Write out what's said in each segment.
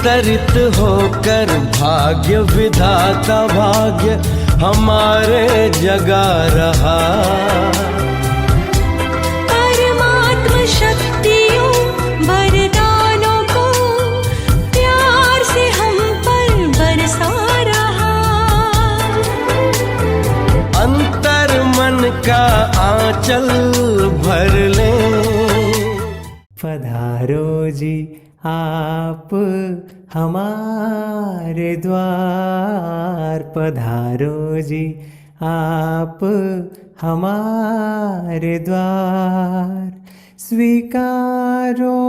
अवतरित होकर भाग्य विधाता भाग्य हमारे जगा रहा। परमात्म शक्तियों वरदानों को प्यार से हम पर बरसा रहा। अंतर मन का आंचल भर ले। पधारो जी आप हमारे द्वार, पधारो जी आप हमारे द्वार। स्वीकारो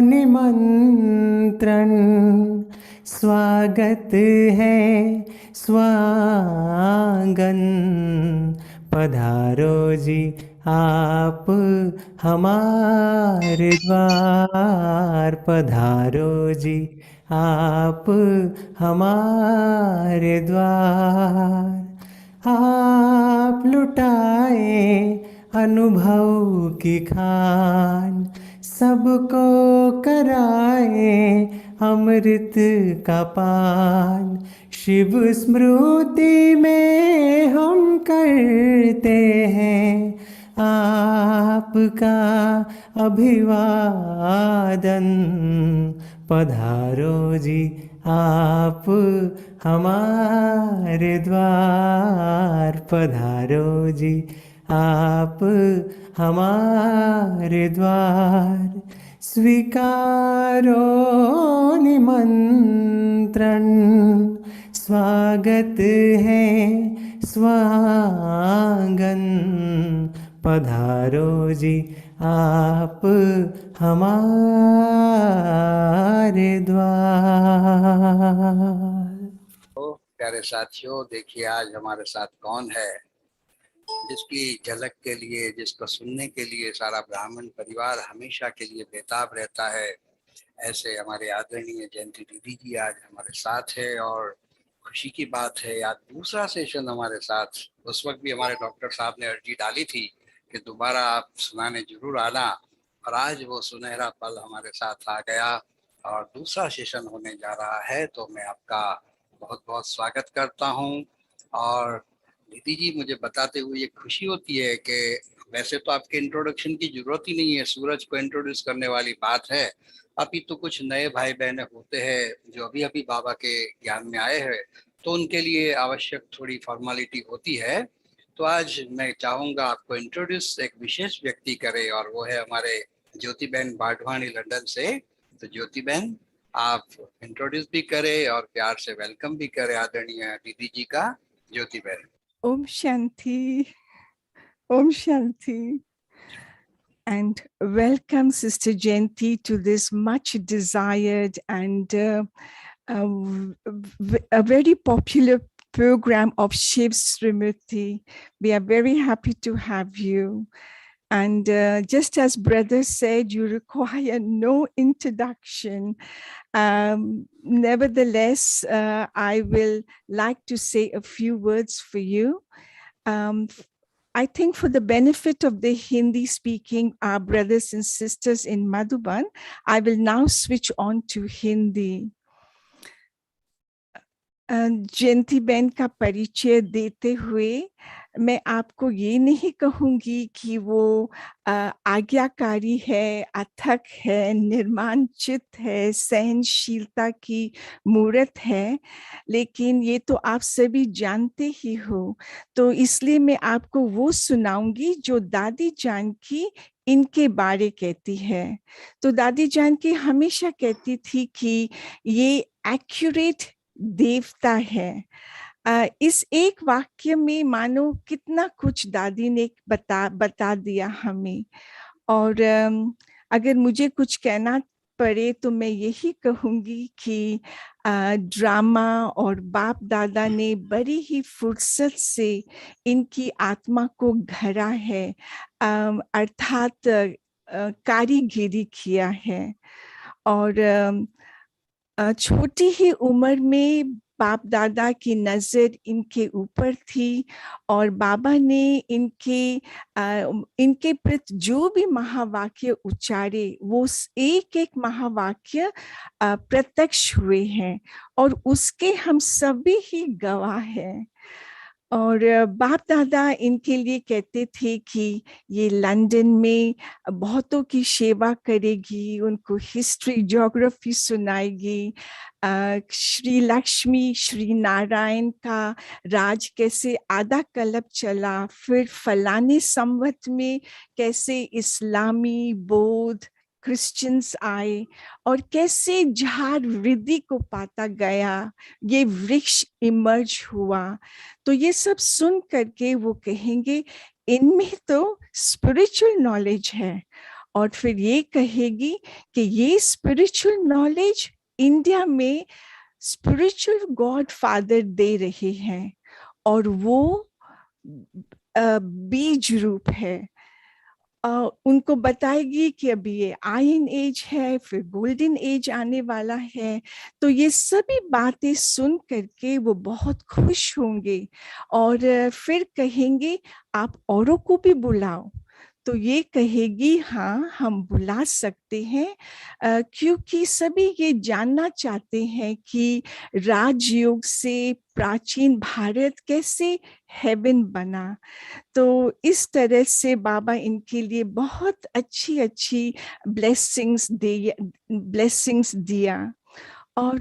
निमंत्रण, स्वागत है स्वांगन। पधारो जी आप हमारे द्वार, पधारो जी आप हमारे द्वार। आप लुटाए अनुभव की खान, सबको कराए अमृत का पान। शिव स्मृति में हम करते हैं आपका अभिवादन। पधारो जी आप हमारे द्वार, पधारो जी आप हमारे द्वार। स्वीकारो निमंत्रण, स्वागत है स्वांगन। पधारो जी आप हमारे द्वार। तो प्यारे साथियों, देखिए आज हमारे साथ कौन है, जिसकी झलक के लिए, जिसको सुनने के लिए सारा ब्राह्मण परिवार हमेशा के लिए बेताब रहता है। ऐसे हमारे आदरणीय जयंती दीदी जी आज हमारे साथ है और खुशी की बात है आज दूसरा सेशन हमारे साथ। उस वक्त भी हमारे डॉक्टर साहब ने अर्जी डाली थी कि दोबारा आप सुनाने जरूर आना, और आज वो सुनहरा पल हमारे साथ आ गया और दूसरा सेशन होने जा रहा है। तो मैं आपका बहुत बहुत स्वागत करता हूं। और दीदी जी, मुझे बताते हुए ये खुशी होती है कि वैसे तो आपके इंट्रोडक्शन की जरूरत ही नहीं है, सूरज को इंट्रोड्यूस करने वाली बात है। अभी तो कुछ नए भाई बहने होते हैं जो अभी अभी बाबा के ज्ञान में आए हैं, तो उनके लिए आवश्यक थोड़ी फॉर्मेलिटी होती है। तो आज मैं चाहूँगा आपको इंट्रोड्यूस एक विशेष व्यक्ति करे, और वो है हमारे ज्योति बहन बाडवानी लंदन से। तो ज्योति बहन, आप इंट्रोड्यूस भी करें और प्यार से वेलकम भी करें आदरणीय दीदी जी का। ज्योति बहन। Om Shanti, Om Shanti, and welcome Sister Jayanti to this much desired and a very popular program of Shiv Srimurti. We are very happy to have you. And just as brother said, you require no introduction. Nevertheless, I will like to say a few words for you. I think for the benefit of the Hindi-speaking brothers and sisters in Madhuban, I will now switch on to Hindi. जयंती बहन का परिचय देते हुए मैं आपको ये नहीं कहूंगी कि वो आज्ञाकारी है, अथक है, निर्माणचित है, सहनशीलता की मूर्त है, लेकिन ये तो आप सभी जानते ही हो। तो इसलिए मैं आपको वो सुनाऊंगी जो दादी जानकी इनके बारे कहती है। तो दादी जानकी हमेशा कहती थी कि ये एक्यूरेट देवता है। इस एक वाक्य में मानो कितना कुछ दादी ने बता दिया हमें। और अगर मुझे कुछ कहना पड़े तो मैं यही कहूंगी कि ड्रामा और बाप दादा ने बड़ी ही फुर्सत से इनकी आत्मा को घरा है, अर्थात कारीगिरी किया है। और छोटी ही उम्र में बाप दादा की नज़र इनके ऊपर थी और बाबा ने इनके प्रति जो भी महावाक्य उच्चारे वो एक एक महावाक्य प्रत्यक्ष हुए हैं और उसके हम सभी ही गवाह हैं। और बाप दादा इनके लिए कहते थे कि ये लंदन में बहुतों की सेवा करेगी, उनको हिस्ट्री ज्योग्राफी सुनाएगी, श्री लक्ष्मी श्री नारायण का राज कैसे आधा कल्प चला, फिर फलाने संवत में कैसे इस्लामी बौद्ध क्रिश्चियंस आए और कैसे झाड़ वृद्धि को पाता गया, ये वृक्ष इमर्ज हुआ। तो ये सब सुन करके वो कहेंगे इनमें तो स्पिरिचुअल नॉलेज है, और फिर ये कहेगी कि ये स्पिरिचुअल नॉलेज इंडिया में स्पिरिचुअल गॉड फादर दे रहे हैं और वो बीज रूप है। उनको बताएगी कि अभी ये आयरन एज है, फिर गोल्डन एज आने वाला है। तो ये सभी बातें सुन करके वो बहुत खुश होंगे और फिर कहेंगे आप औरों को भी बुलाओ। तो ये कहेगी हाँ हम बुला सकते हैं, क्योंकि सभी ये जानना चाहते हैं कि राजयोग से प्राचीन भारत कैसे हेवन बना। तो इस तरह से बाबा इनके लिए बहुत अच्छी अच्छी ब्लेसिंग्स दिया। और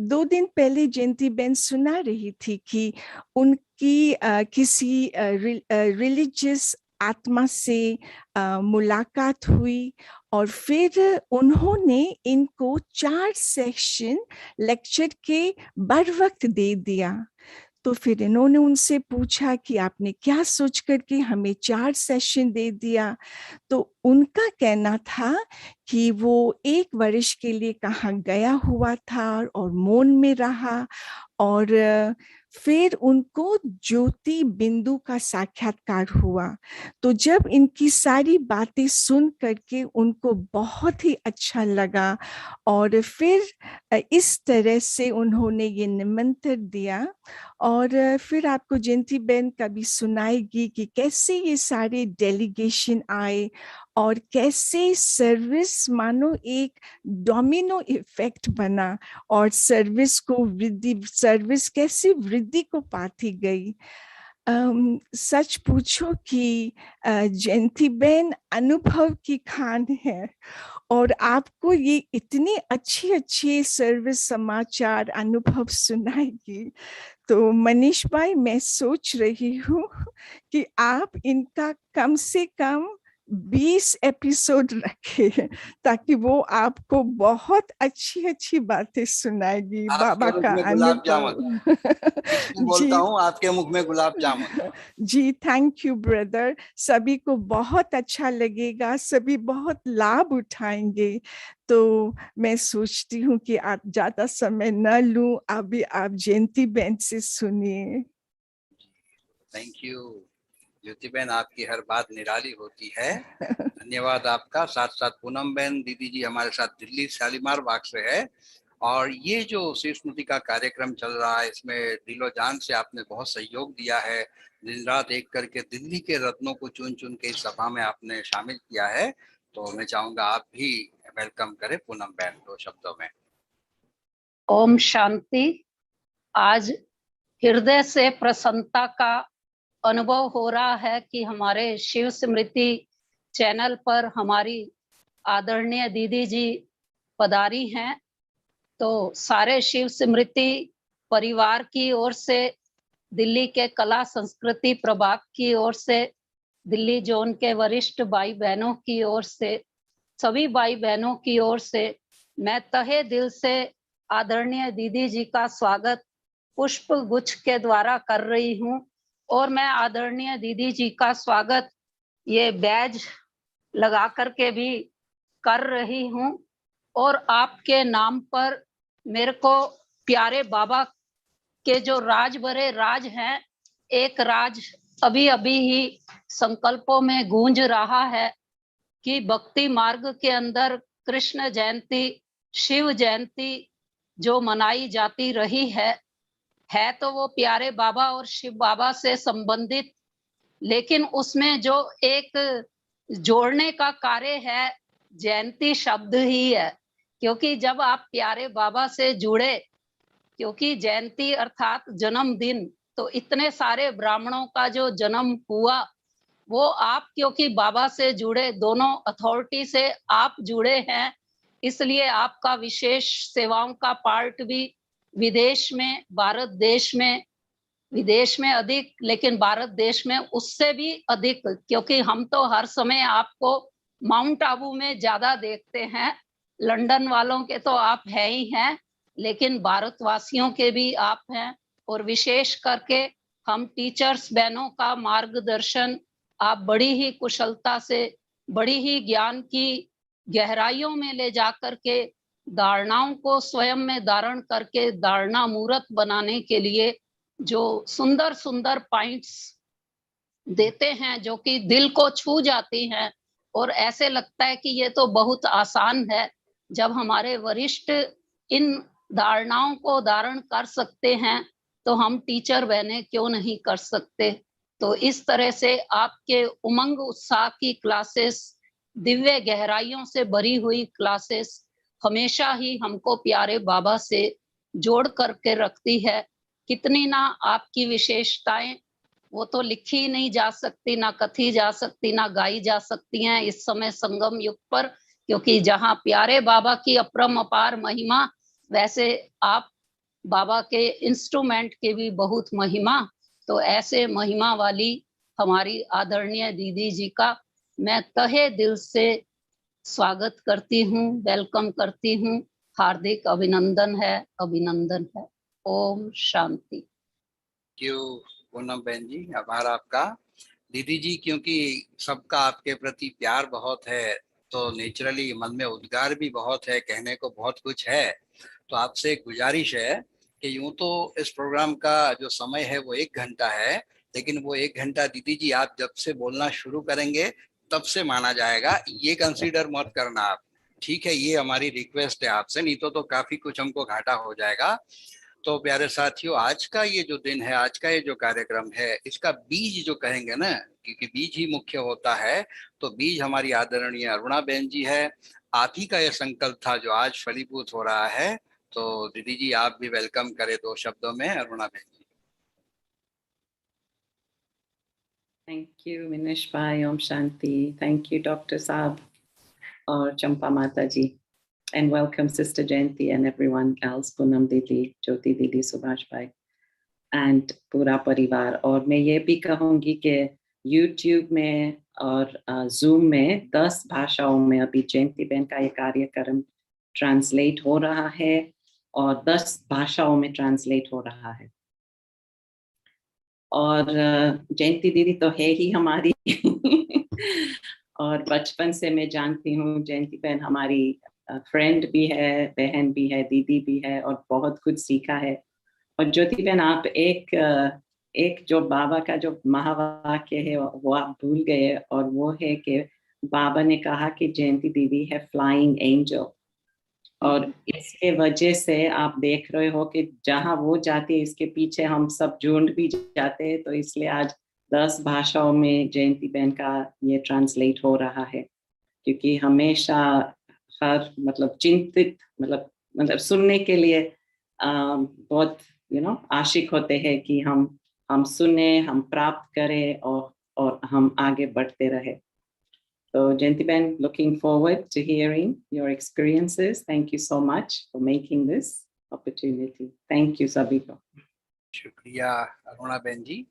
2 दिन पहले जयंती बहन सुना रही थी कि उनकी किसी रिलीजियस आत्मा से मुलाकात हुई और फिर उन्होंने इनको 4 सेक्शन लेक्चर के बर वक्त दे दिया। तो फिर इन्होंने उनसे पूछा कि आपने क्या सोच करके हमें 4 सेशन दे दिया। तो उनका कहना था कि वो 1 वर्ष के लिए कहाँ गया हुआ था और मौन में रहा और फिर उनको ज्योति बिंदु का साक्षात्कार हुआ। तो जब इनकी सारी बातें सुन करके उनको बहुत ही अच्छा लगा और फिर इस तरह से उन्होंने ये निमंत्रण दिया। और फिर आपको जयंती बहन कभी सुनाएगी कि कैसे ये सारे डेलीगेशन आए और कैसे सर्विस मानो एक डोमिनो इफेक्ट बना और सर्विस कैसे वृद्धि को पाती गई। सच पूछो कि जयंती बहन अनुभव की खान है और आपको ये इतने अच्छे सर्विस समाचार अनुभव सुनाएगी। तो मनीष भाई मैं सोच रही हूँ कि आप इनका कम से कम 20 एपिसोड रखे ताकि वो आपको बहुत अच्छी बातें सुनाएगी बाबा का अनुभव। बोलता हूँ आपके मुख में गुलाब जामुन। जी थैंक यू ब्रदर, सभी को बहुत अच्छा लगेगा, सभी बहुत लाभ उठाएंगे। तो मैं सोचती हूँ कि आप ज्यादा समय न लूं, अभी आप जयंती बहन से सुनिए। थैंक यू ज्योति बहन, आपकी हर बात निराली होती है। धन्यवाद आपका। साथ साथ पूनम बहन दीदी जी हमारे साथ दिल्ली शालीमार बाग से है और ये जो शिव स्मृति का कार्यक्रम चल रहा है इसमें दिलो जान से आपने बहुत सहयोग दिया है। दिन रात एक करके दिल्ली के रत्नों को चुन चुन के इस सभा में आपने शामिल किया है। तो मैं चाहूंगा आप भी वेलकम करें पूनम बहन 2 शब्दों में। ओम शांति। आज हृदय से प्रसन्नता का अनुभव हो रहा है कि हमारे शिव स्मृति चैनल पर हमारी आदरणीय दीदी जी पधारी हैं। तो सारे शिव स्मृति परिवार की ओर से, दिल्ली के कला संस्कृति प्रभाग की ओर से, दिल्ली जोन के वरिष्ठ भाई बहनों की ओर से, सभी भाई बहनों की ओर से मैं तहे दिल से आदरणीय दीदी जी का स्वागत पुष्प गुच्छ के द्वारा कर रही हूँ। और मैं आदरणीय दीदी जी का स्वागत ये बैज लगा करके भी कर रही हूँ। और आपके नाम पर मेरे को प्यारे बाबा के जो राज भरे राज हैं, एक राज अभी अभी ही संकल्पों में गूंज रहा है कि भक्ति मार्ग के अंदर कृष्ण जयंती, शिव जयंती जो मनाई जाती रही है, है तो वो प्यारे बाबा और शिव बाबा से संबंधित, लेकिन उसमें जो एक जोड़ने का कार्य है जयंती शब्द ही है। क्योंकि जब आप प्यारे बाबा से जुड़े, क्योंकि जयंती अर्थात जन्मदिन, तो इतने सारे ब्राह्मणों का जो जन्म हुआ वो आप क्योंकि बाबा से जुड़े, दोनों अथॉरिटी से आप जुड़े हैं, इसलिए आपका विशेष सेवाओं का पार्ट भी विदेश में, भारत देश में, विदेश में अधिक, लेकिन भारत देश में उससे भी अधिक, क्योंकि हम तो हर समय आपको माउंट आबू में ज्यादा देखते हैं। लंदन वालों के तो आप है ही हैं, लेकिन भारतवासियों के भी आप हैं। और विशेष करके हम टीचर्स बहनों का मार्गदर्शन आप बड़ी ही कुशलता से, बड़ी ही ज्ञान की गहराइयों में ले जाकर के धारणाओं को स्वयं में धारण करके धारणा मूर्त बनाने के लिए जो सुंदर सुंदर पॉइंट्स देते हैं, जो कि दिल को छू जाती हैं, और ऐसे लगता है कि ये तो बहुत आसान है। जब हमारे वरिष्ठ इन धारणाओं को धारण कर सकते हैं तो हम टीचर बहने क्यों नहीं कर सकते। तो इस तरह से आपके उमंग उत्साह की क्लासेस, दिव्य गहराइयों से भरी हुई क्लासेस हमेशा ही हमको प्यारे बाबा से जोड़ करके रखती है। कितनी ना आपकी विशेषताएं, वो तो लिखी ही नहीं जा सकती, ना कथी जा सकती, ना गाई जा सकती हैं इस समय संगम युग पर। क्योंकि जहाँ प्यारे बाबा की अपरम अपार महिमा, वैसे आप बाबा के इंस्ट्रूमेंट की भी बहुत महिमा। तो ऐसे महिमा वाली हमारी आदरणीय दीदी जी का मैं तहे दिल से स्वागत करती हूँ, वेलकम करती हूँ। हार्दिक अभिनंदन है, अभिनंदन है। ओम शांति। क्यों पूनम बहन जी, आभार आपका। दीदी जी, क्योंकि सबका आपके प्रति प्यार बहुत है, तो नेचुरली मन में उद्गार भी बहुत है, कहने को बहुत कुछ है। तो आपसे एक गुजारिश है कि यूं तो इस प्रोग्राम का जो समय है वो 1 घंटा है, लेकिन वो 1 घंटा दीदी जी आप जब से बोलना शुरू करेंगे तब से माना जाएगा, ये कंसीडर मत करना आप। ठीक है, ये हमारी रिक्वेस्ट है आपसे, नहीं तो काफी कुछ हमको घाटा हो जाएगा। तो प्यारे साथियों, आज का ये जो दिन है, आज का ये जो कार्यक्रम है, इसका बीज जो कहेंगे ना, क्योंकि बीज ही मुख्य होता है, तो बीज हमारी आदरणीय अरुणा बहन जी है। आप ही का ये संकल्प था जो आज फलीभूत हो रहा है। तो दीदी जी आप भी वेलकम करें 2 शब्दों में, अरुणा बहन जी। Thank you, Minish Bhai. Om Shanti. Thank you, Dr. Saab or Champa Mata ji. And welcome Sister Jayanti and everyone else, Poonam Didi, Jyoti Didi, Subhash Bhai, and पूरा परिवार। और मैं ये भी कहूँगी कि YouTube में और Zoom में 10 भाषाओं में अभी जयंती बहन का ये कार्यक्रम ट्रांसलेट हो रहा है और 10 भाषाओं में ट्रांसलेट हो रहा है। और जयंती दीदी तो है ही हमारी और बचपन से मैं जानती हूँ जयंती बहन हमारी फ्रेंड भी है, बहन भी है, दीदी भी है और बहुत कुछ सीखा है। और ज्योति बहन आप एक जो बाबा का जो महावाक्य है वो आप भूल गए, और वो है कि बाबा ने कहा कि जयंती दीदी है फ्लाइंग एंजल, और इसके वजह से आप देख रहे हो कि जहाँ वो जाती है इसके पीछे हम सब झुंड भी जाते हैं। तो इसलिए आज 10 भाषाओं में जयंती बहन का ये ट्रांसलेट हो रहा है, क्योंकि हमेशा हर मतलब चिंतित मतलब सुनने के लिए बहुत आशिक होते हैं कि हम सुने, हम प्राप्त करें और हम आगे बढ़ते रहे। So Jayanti Ben, looking forward to hearing your experiences. Thank you so much for making this opportunity. Thank you सभी को। शुक्रिया अरुणा बहन जी।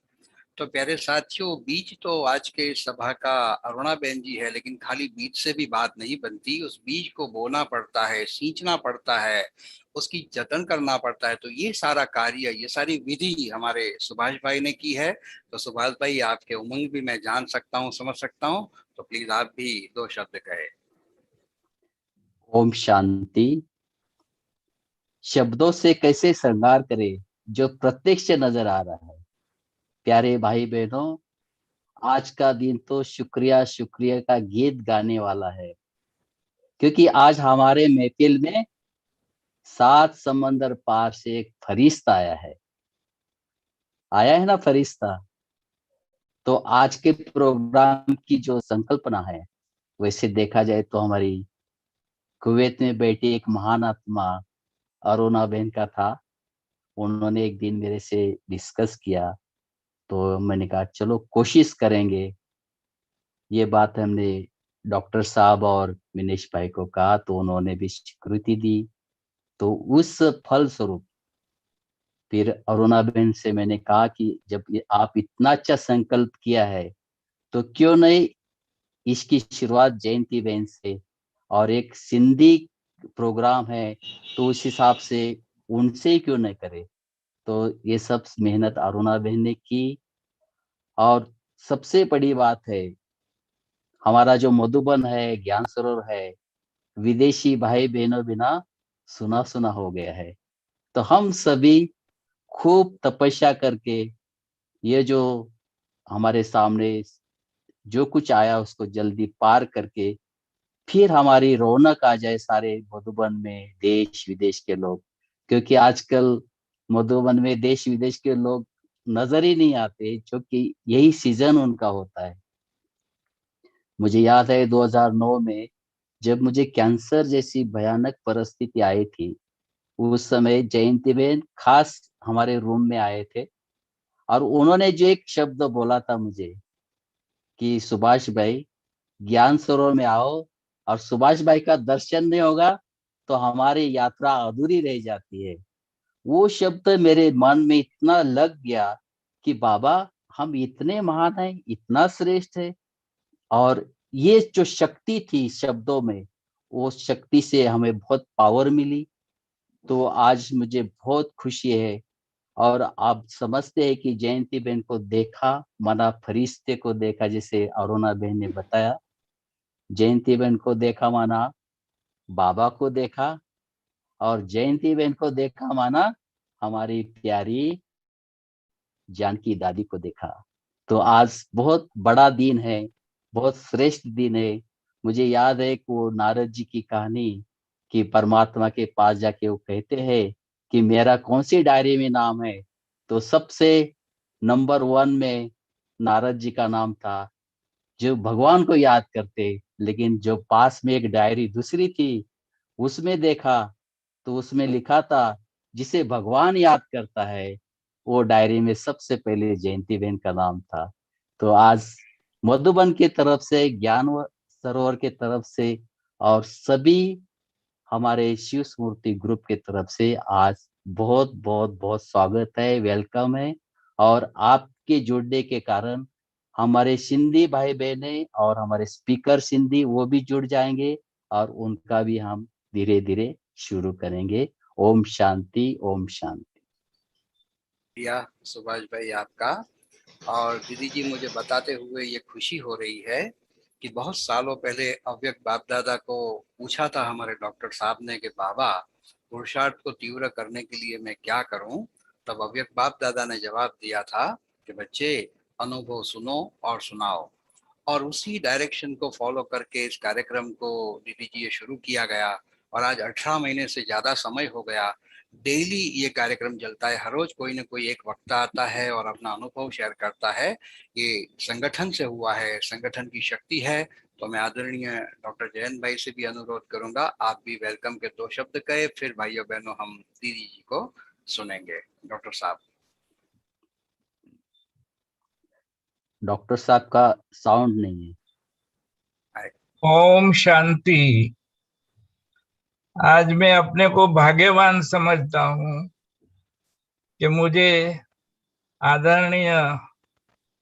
तो प्यारे साथियों, बीज तो आज के सभा का अरुणा बहन जी है, लेकिन खाली बीज से भी बात नहीं बनती, उस बीज को बोना पड़ता है, सींचना पड़ता है, उसकी जतन करना पड़ता है। तो ये सारा कार्य, ये सारी विधि हमारे सुभाष भाई ने की है। तो सुभाष भाई, आपके उमंग भी मैं जान सकता हूँ, समझ सकता हूँ, तो प्लीज आप भी 2 शब्द कहे। ओम शांति। शब्दों से कैसे श्रृंगार करे जो प्रत्यक्ष नजर आ रहा है। प्यारे भाई बहनों, आज का दिन तो शुक्रिया शुक्रिया का गीत गाने वाला है, क्योंकि आज हमारे महफिल में 7 समंदर पार से एक फरिश्ता आया है। आया है ना फरिश्ता। तो आज के प्रोग्राम की जो संकल्पना है, वैसे देखा जाए तो हमारी कुवैत में बैठी एक महान आत्मा अरुणा बहन का था। उन्होंने एक दिन मेरे से डिस्कस किया, तो मैंने कहा चलो कोशिश करेंगे। ये बात हमने डॉक्टर साहब और मिनेश भाई को कहा, तो उन्होंने भी स्वीकृति दी। तो उस फल स्वरूप फिर अरुणा बहन से मैंने कहा कि जब ये आप इतना अच्छा संकल्प किया है, तो क्यों नहीं इसकी शुरुआत जयंती बहन से, और एक सिंधी प्रोग्राम है तो उस हिसाब से उनसे ही क्यों नहीं करे। तो ये सब मेहनत अरुणा बहन ने की। और सबसे बड़ी बात है, हमारा जो मधुबन है, ज्ञान सरोवर है, विदेशी भाई बहनों बिना सुना सुना हो गया है। तो हम सभी खूब तपस्या करके ये जो हमारे सामने जो कुछ आया उसको जल्दी पार करके फिर हमारी रौनक आ जाए सारे मधुबन में, देश विदेश के लोग। क्योंकि आजकल मधुबन में देश विदेश के लोग नजर ही नहीं आते, क्योंकि यही सीजन उनका होता है। मुझे याद है 2009 में जब मुझे कैंसर जैसी भयानक परिस्थिति आई थी, उस समय जयंती बहन खास हमारे रूम में आए थे, और उन्होंने जो एक शब्द बोला था मुझे कि सुभाष भाई, ज्ञान सरोवर में आओ, और सुभाष भाई का दर्शन नहीं होगा तो हमारी यात्रा अधूरी रह जाती है। वो शब्द मेरे मन में इतना लग गया कि बाबा, हम इतने महान हैं, इतना श्रेष्ठ है। और ये जो शक्ति थी शब्दों में, वो शक्ति से हमें बहुत पावर मिली। तो आज मुझे बहुत खुशी है। और आप समझते हैं कि जयंती बहन को देखा माना फरिश्ते को देखा, जैसे अरुणा बहन ने बताया। जयंती बहन को देखा माना बाबा को देखा, और जयंती बहन को देखा माना हमारी प्यारी जानकी दादी को देखा। तो आज बहुत बड़ा दिन है, बहुत श्रेष्ठ दिन है। मुझे याद है कि वो नारद जी की कहानी, कि परमात्मा के पास जाके वो कहते हैं कि मेरा कौन सी डायरी में नाम है, तो सबसे नंबर 1 में नारद जी का नाम था, जो भगवान को याद करते। लेकिन जो पास में एक डायरी दूसरी थी, उसमें देखा तो उसमें लिखा था जिसे भगवान याद करता है, वो डायरी में सबसे पहले जयंती बहन का नाम था। तो आज मधुबन की तरफ से, ज्ञान सरोवर के तरफ से, और सभी हमारे शिव स्मृति ग्रुप के तरफ से आज बहुत बहुत बहुत स्वागत है, वेलकम है। और आपके जुड़ने के कारण हमारे सिंधी भाई बहने और हमारे स्पीकर सिंधी वो भी जुड़ जाएंगे, और उनका भी हम धीरे धीरे शुरू करेंगे। ओम शांति, ओम शांति। या सुभाष भाई आपका। और दीदी जी, मुझे बताते हुए ये खुशी हो रही है कि बहुत सालों पहले अव्यक्त बाप दादा को पूछा था हमारे डॉक्टर साहब ने कि बाबा, पुरुषार्थ को तीव्र करने के लिए मैं क्या करूं। तब अव्यक्त बाप दादा ने जवाब दिया था कि बच्चे, अनुभव सुनो और सुनाओ। और उसी डायरेक्शन को फॉलो करके इस कार्यक्रम को दीदी जी ये शुरू किया गया। और आज 18 महीने से ज्यादा समय हो गया, डेली ये कार्यक्रम चलता है। हर रोज कोई ना कोई एक वक्ता आता है और अपना अनुभव शेयर करता है। ये संगठन से हुआ है, संगठन की शक्ति है। तो मैं आदरणीय डॉक्टर जयंत भाई से भी अनुरोध करूंगा, आप भी वेलकम के 2 शब्द कहे, फिर भाइयों बहनों हम दीदी जी को सुनेंगे। डॉक्टर साहब। डॉक्टर साहब का साउंड नहीं है। ओम शांति। आज मैं अपने को भाग्यवान समझता हूँ कि मुझे आदरणीय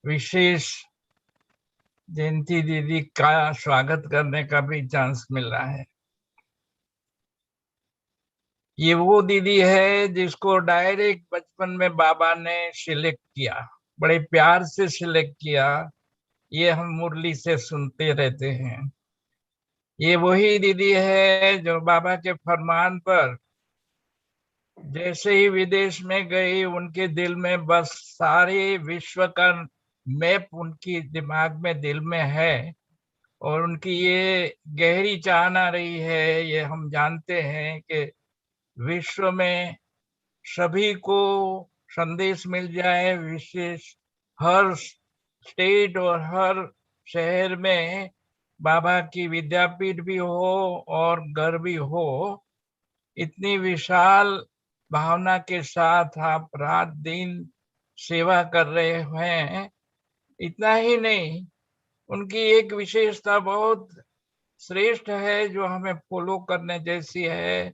विशेष जयंती दीदी का स्वागत करने का भी चांस मिल रहा है। ये वो दीदी है जिसको डायरेक्ट बचपन में बाबा ने सिलेक्ट किया, बड़े प्यार से सिलेक्ट किया। ये हम मुरली से सुनते रहते हैं। ये वही दीदी है जो बाबा के फरमान पर जैसे ही विदेश में गई, उनके दिल में बस सारे विश्व का मैप उनकी दिमाग में, दिल में है। और उनकी ये गहरी चाहना रही है, ये हम जानते हैं कि विश्व में सभी को संदेश मिल जाए, विशेष हर स्टेट और हर शहर में बाबा की विद्यापीठ भी हो और घर भी हो। इतनी विशाल भावना के साथ आप रात दिन सेवा कर रहे हैं। इतना ही नहीं, उनकी एक विशेषता बहुत श्रेष्ठ है जो हमें फॉलो करने जैसी है।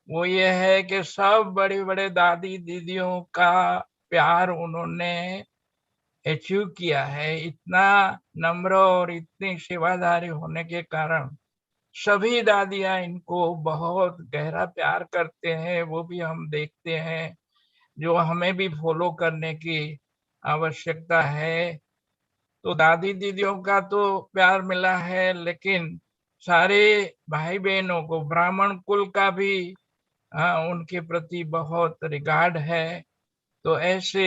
वो ये है कि सब बड़े बड़े दादी दीदियों का प्यार उन्होंने अचीव किया है। इतना नम्र और इतनी सेवादारी होने के कारण सभी दादियां इनको बहुत गहरा प्यार करते हैं। वो भी हम देखते हैं, जो हमें भी फॉलो करने की आवश्यकता है। तो दादी दीदियों का तो प्यार मिला है, लेकिन सारे भाई बहनों को, ब्राह्मण कुल का भी उनके प्रति बहुत रिगार्ड है। तो ऐसे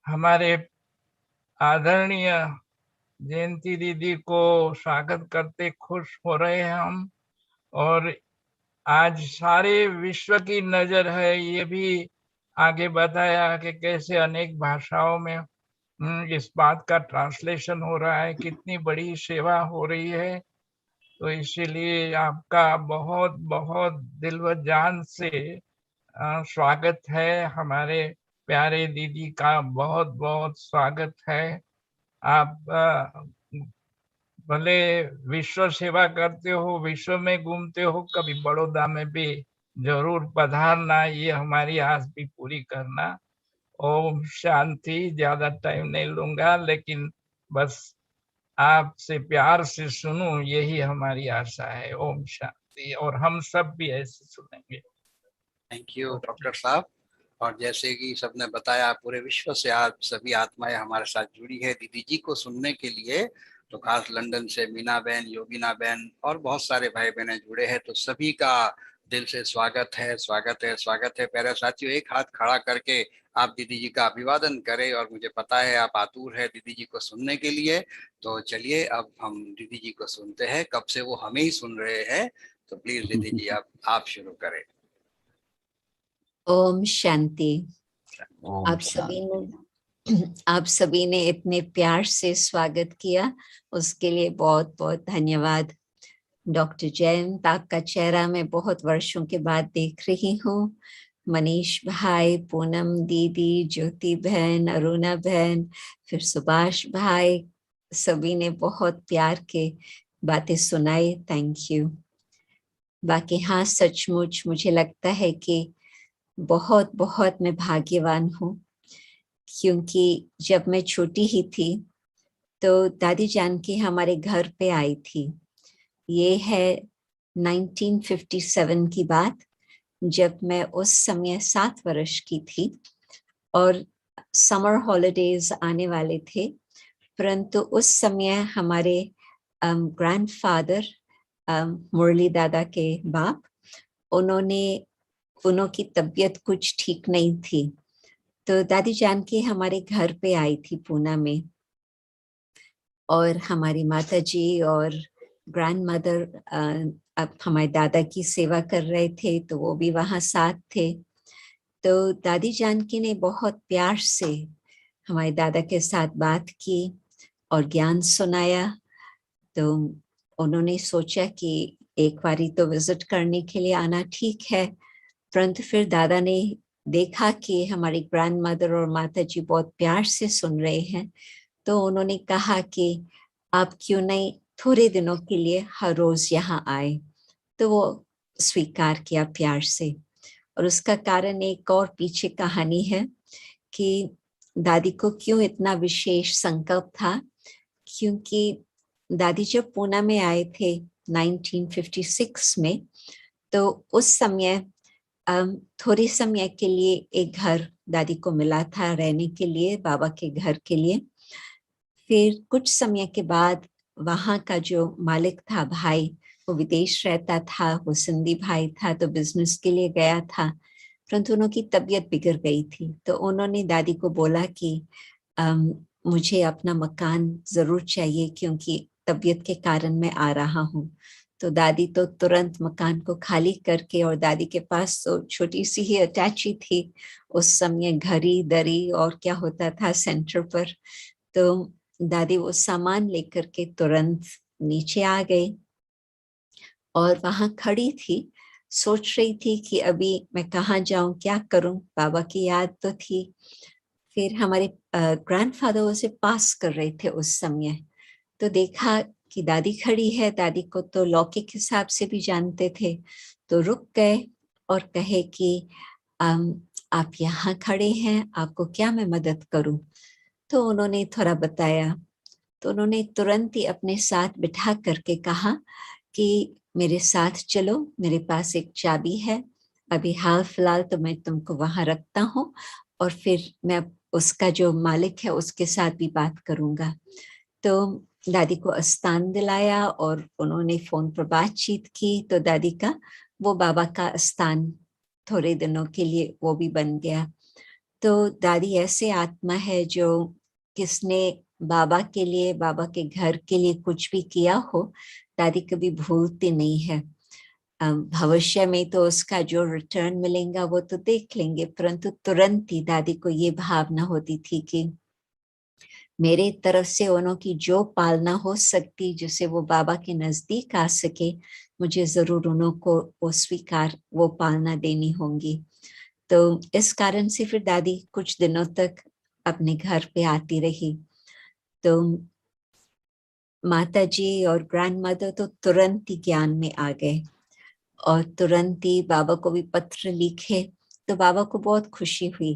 हमारे आदरणीय जयंती दीदी को स्वागत करते खुश हो रहे हैं हम। और आज सारे विश्व की नजर है, ये भी आगे बताया कि कैसे अनेक भाषाओं में इस बात का ट्रांसलेशन हो रहा है, कितनी बड़ी सेवा हो रही है। तो इसीलिए आपका बहुत बहुत दिल व जान से स्वागत है। हमारे प्यारे दीदी का बहुत बहुत स्वागत है। आप भले विश्व सेवा करते हो, विश्व में घूमते हो, कभी बड़ौदा में भी जरूर पधारना, ये हमारी आस भी पूरी करना। ओम शांति। ज्यादा टाइम नहीं लूंगा, लेकिन बस आपसे प्यार से सुनूं, यही हमारी आशा है। ओम शांति। और हम सब भी ऐसे सुनेंगे। थैंक यू डॉक्टर साहब। और जैसे कि सबने बताया, पूरे विश्व से आज सभी आत्माएं हमारे साथ जुड़ी है दीदी जी को सुनने के लिए। तो खास लंदन से मीना बहन, योगिना बहन और बहुत सारे भाई बहने जुड़े हैं। तो सभी का दिल से स्वागत है, स्वागत है, स्वागत है। प्यारे साथियों, एक हाथ खड़ा करके आप दीदी जी का अभिवादन करें। और मुझे पता है आप आतुर है दीदी जी को सुनने के लिए। तो चलिए अब हम दीदी जी को सुनते हैं। कब से वो हमें ही सुन रहे हैं, तो प्लीज दीदी जी आप शुरू करें। ओम शांति। आप सभी ने इतने प्यार से स्वागत किया, उसके लिए बहुत बहुत धन्यवाद। डॉक्टर जयंत, आपका चेहरा मैं बहुत वर्षों के बाद देख रही हूँ। मनीष भाई, पूनम दीदी, ज्योति बहन, अरुणा बहन, फिर सुभाष भाई, सभी ने बहुत प्यार के बातें सुनाई। Thank you. बाकी हाँ, सचमुच मुझे लगता है कि बहुत बहुत मैं भाग्यवान हूँ, क्योंकि जब मैं छोटी ही थी तो दादी जानकी हमारे घर पे आई थी। ये है 1957 की बात, जब मैं उस समय 7 वर्ष की थी और समर हॉलिडेज आने वाले थे। परंतु उस समय हमारे ग्रैंडफादर, मुरली दादा के बाप, उनकी तबीयत कुछ ठीक नहीं थी। तो दादी जानकी हमारे घर पे आई थी पूना में, और हमारी माता जी और ग्रैंड मदर अब हमारे दादा की सेवा कर रहे थे, तो वो भी वहाँ साथ थे। तो दादी जानकी ने बहुत प्यार से हमारे दादा के साथ बात की और ज्ञान सुनाया। तो उन्होंने सोचा कि एक बारी तो विजिट करने के लिए आना ठीक है। परंतु फिर दादा ने देखा कि हमारी ग्रैंड मदर और माता जी बहुत प्यार से सुन रहे हैं, तो उन्होंने कहा कि आप क्यों नहीं थोड़े दिनों के लिए हर रोज यहाँ आए। तो वो स्वीकार किया प्यार से। और उसका कारण एक और पीछे कहानी है कि दादी को क्यों इतना विशेष संकल्प था, क्योंकि दादी जब पूना में आए थे 1956 में, तो उस समय थोड़े समय के लिए एक घर दादी को मिला था रहने के लिए, बाबा के घर के लिए। फिर कुछ समय के बाद वहाँ का जो मालिक था भाई, वो विदेश रहता था, वो सिंधी भाई था, तो बिजनेस के लिए गया था। परंतु उनकी तबीयत बिगड़ गई थी, तो उन्होंने दादी को बोला कि मुझे अपना मकान जरूर चाहिए, क्योंकि तबीयत के कारण मैं आ रहा हूँ। तो दादी तो तुरंत मकान को खाली करके, और दादी के पास तो छोटी सी ही अटैची थी उस समय, घड़ी दरी और क्या होता था सेंटर पर, तो दादी वो सामान लेकर के तुरंत नीचे आ गई और वहां खड़ी थी, सोच रही थी कि अभी मैं कहाँ जाऊं, क्या करूं, बाबा की याद तो थी। फिर हमारे ग्रैंडफादर उसे पास कर रहे थे उस समय, तो देखा कि दादी खड़ी है, दादी को तो लौकिक हिसाब से भी जानते थे, तो रुक गए और कहे कि आप यहाँ खड़े हैं, आपको क्या मैं मदद करूं? तो उन्होंने थोड़ा बताया, तो उन्होंने तुरंत ही अपने साथ बिठा करके कहा कि मेरे साथ चलो, मेरे पास एक चाबी है, अभी हाल फिलहाल तो मैं तुमको वहां रखता हूँ और फिर मैं उसका जो मालिक है उसके साथ भी बात करूंगा। तो दादी को अस्तान दिलाया और उन्होंने फोन पर बातचीत की, तो दादी का वो बाबा का अस्तान थोड़े दिनों के लिए वो भी बन गया। तो दादी ऐसे आत्मा है जो किसने बाबा के लिए, बाबा के घर के लिए कुछ भी किया हो, दादी कभी भूलती नहीं है। भविष्य में तो उसका जो रिटर्न मिलेगा वो तो देख लेंगे, परंतु तुरंत ही दादी को ये भावना होती थी कि मेरे तरफ से उनकी जो पालना हो सकती, जिससे वो बाबा के नजदीक आ सके, मुझे जरूर उनको वो स्वीकार, वो पालना देनी होगी। तो इस कारण से फिर दादी कुछ दिनों तक अपने घर पे आती रही। तो माता जी और ग्रैंड मदर तो तुरंत ही ज्ञान में आ गए और तुरंत ही बाबा को भी पत्र लिखे। तो बाबा को बहुत खुशी हुई,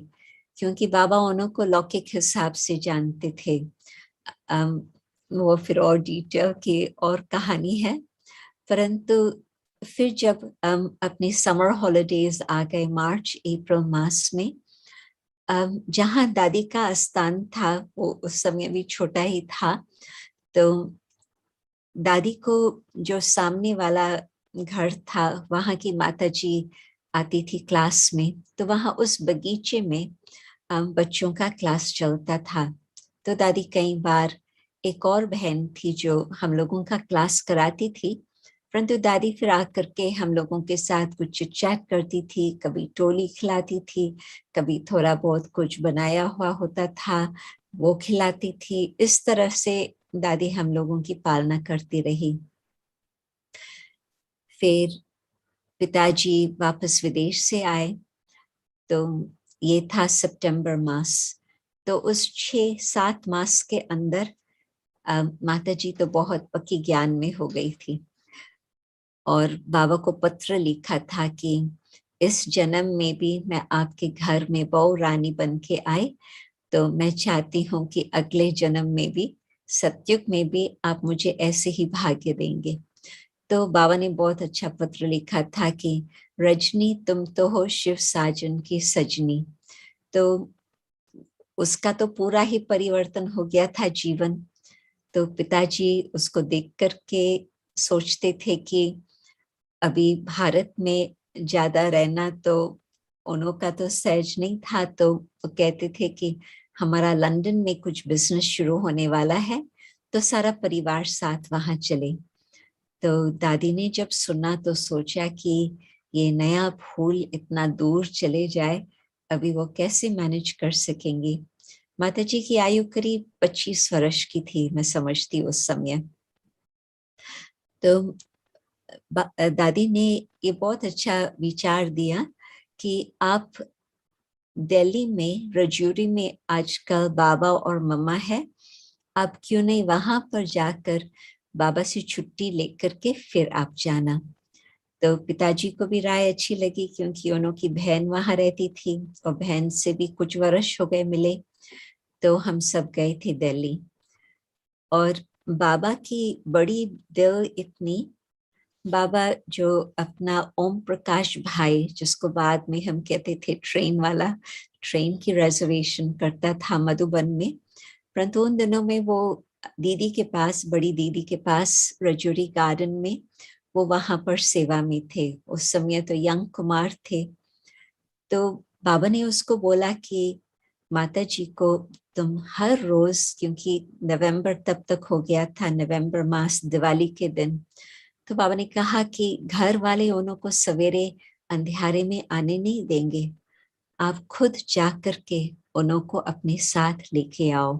क्योंकि बाबा उनको लौकिक हिसाब से जानते थे। वो फिर और डिटेल की और कहानी है, परंतु फिर जब अपनी समर हॉलिडेज आ गए मार्च अप्रैल मास में, जहाँ दादी का स्थान था वो उस समय भी छोटा ही था, तो दादी को जो सामने वाला घर था वहाँ की माता जी आती थी क्लास में, तो वहाँ उस बगीचे में बच्चों का क्लास चलता था। तो दादी कई बार, एक और बहन थी जो हम लोगों का क्लास कराती थी, परंतु दादी फिर आकर के हम लोगों के साथ कुछ चिट चैट करती थी, कभी टोली खिलाती थी, कभी थोड़ा बहुत कुछ बनाया हुआ होता था वो खिलाती थी। इस तरह से दादी हम लोगों की पालना करती रही। फिर पिताजी वापस विदेश से आए, तो ये था सितंबर मास। तो उस 6-7 मास के अंदर माता जी तो बहुत पक्की ज्ञान में हो गई थी और बाबा को पत्र लिखा था कि इस जन्म में भी मैं आपके घर में बहू रानी बन के आई, तो मैं चाहती हूँ कि अगले जन्म में भी, सतयुग में भी आप मुझे ऐसे ही भाग्य देंगे। तो बाबा ने बहुत अच्छा पत्र लिखा था कि रजनी तुम तो हो शिव साजन की सजनी। तो उसका तो पूरा ही परिवर्तन हो गया था जीवन। तो पिताजी उसको देख करके सोचते थे कि अभी भारत में ज्यादा रहना तो उनका तो सहज नहीं था, तो वो कहते थे कि हमारा लंदन में कुछ बिजनेस शुरू होने वाला है, तो सारा परिवार साथ वहां चले। तो दादी ने जब सुना तो सोचा कि ये नया फूल इतना दूर चले जाए, अभी वो कैसे मैनेज कर सकेंगे। माता जी की आयु करीब 25 वर्ष की थी, मैं समझती उस समय। तो दादी ने ये बहुत अच्छा विचार दिया कि आप दिल्ली में रजौरी में आजकल बाबा और मम्मा है, आप क्यों नहीं वहां पर जाकर बाबा से छुट्टी लेकर के फिर आप जाना। तो पिताजी को भी राय अच्छी लगी, क्योंकि उनकी बहन वहां रहती थी और बहन से भी कुछ वर्ष हो गए मिले। तो हम सब गए थे दिल्ली, और बाबा की बड़ी दिल इतनी, बाबा जो अपना ओम प्रकाश भाई, जिसको बाद में हम कहते थे ट्रेन वाला, ट्रेन की रिजर्वेशन करता था मधुबन में, परंतु उन दिनों में वो दीदी के पास, बड़ी दीदी के पास रजौरी गार्डन में, वो वहां पर सेवा में थे। उस समय तो यंग कुमार थे। तो बाबा ने उसको बोला कि माता जी को तुम हर रोज, क्योंकि नवंबर तब तक हो गया था, नवंबर मास दिवाली के दिन, तो बाबा ने कहा कि घर वाले उनको सवेरे अंधेरे में आने नहीं देंगे, आप खुद जा कर के उनको अपने साथ लेके आओ।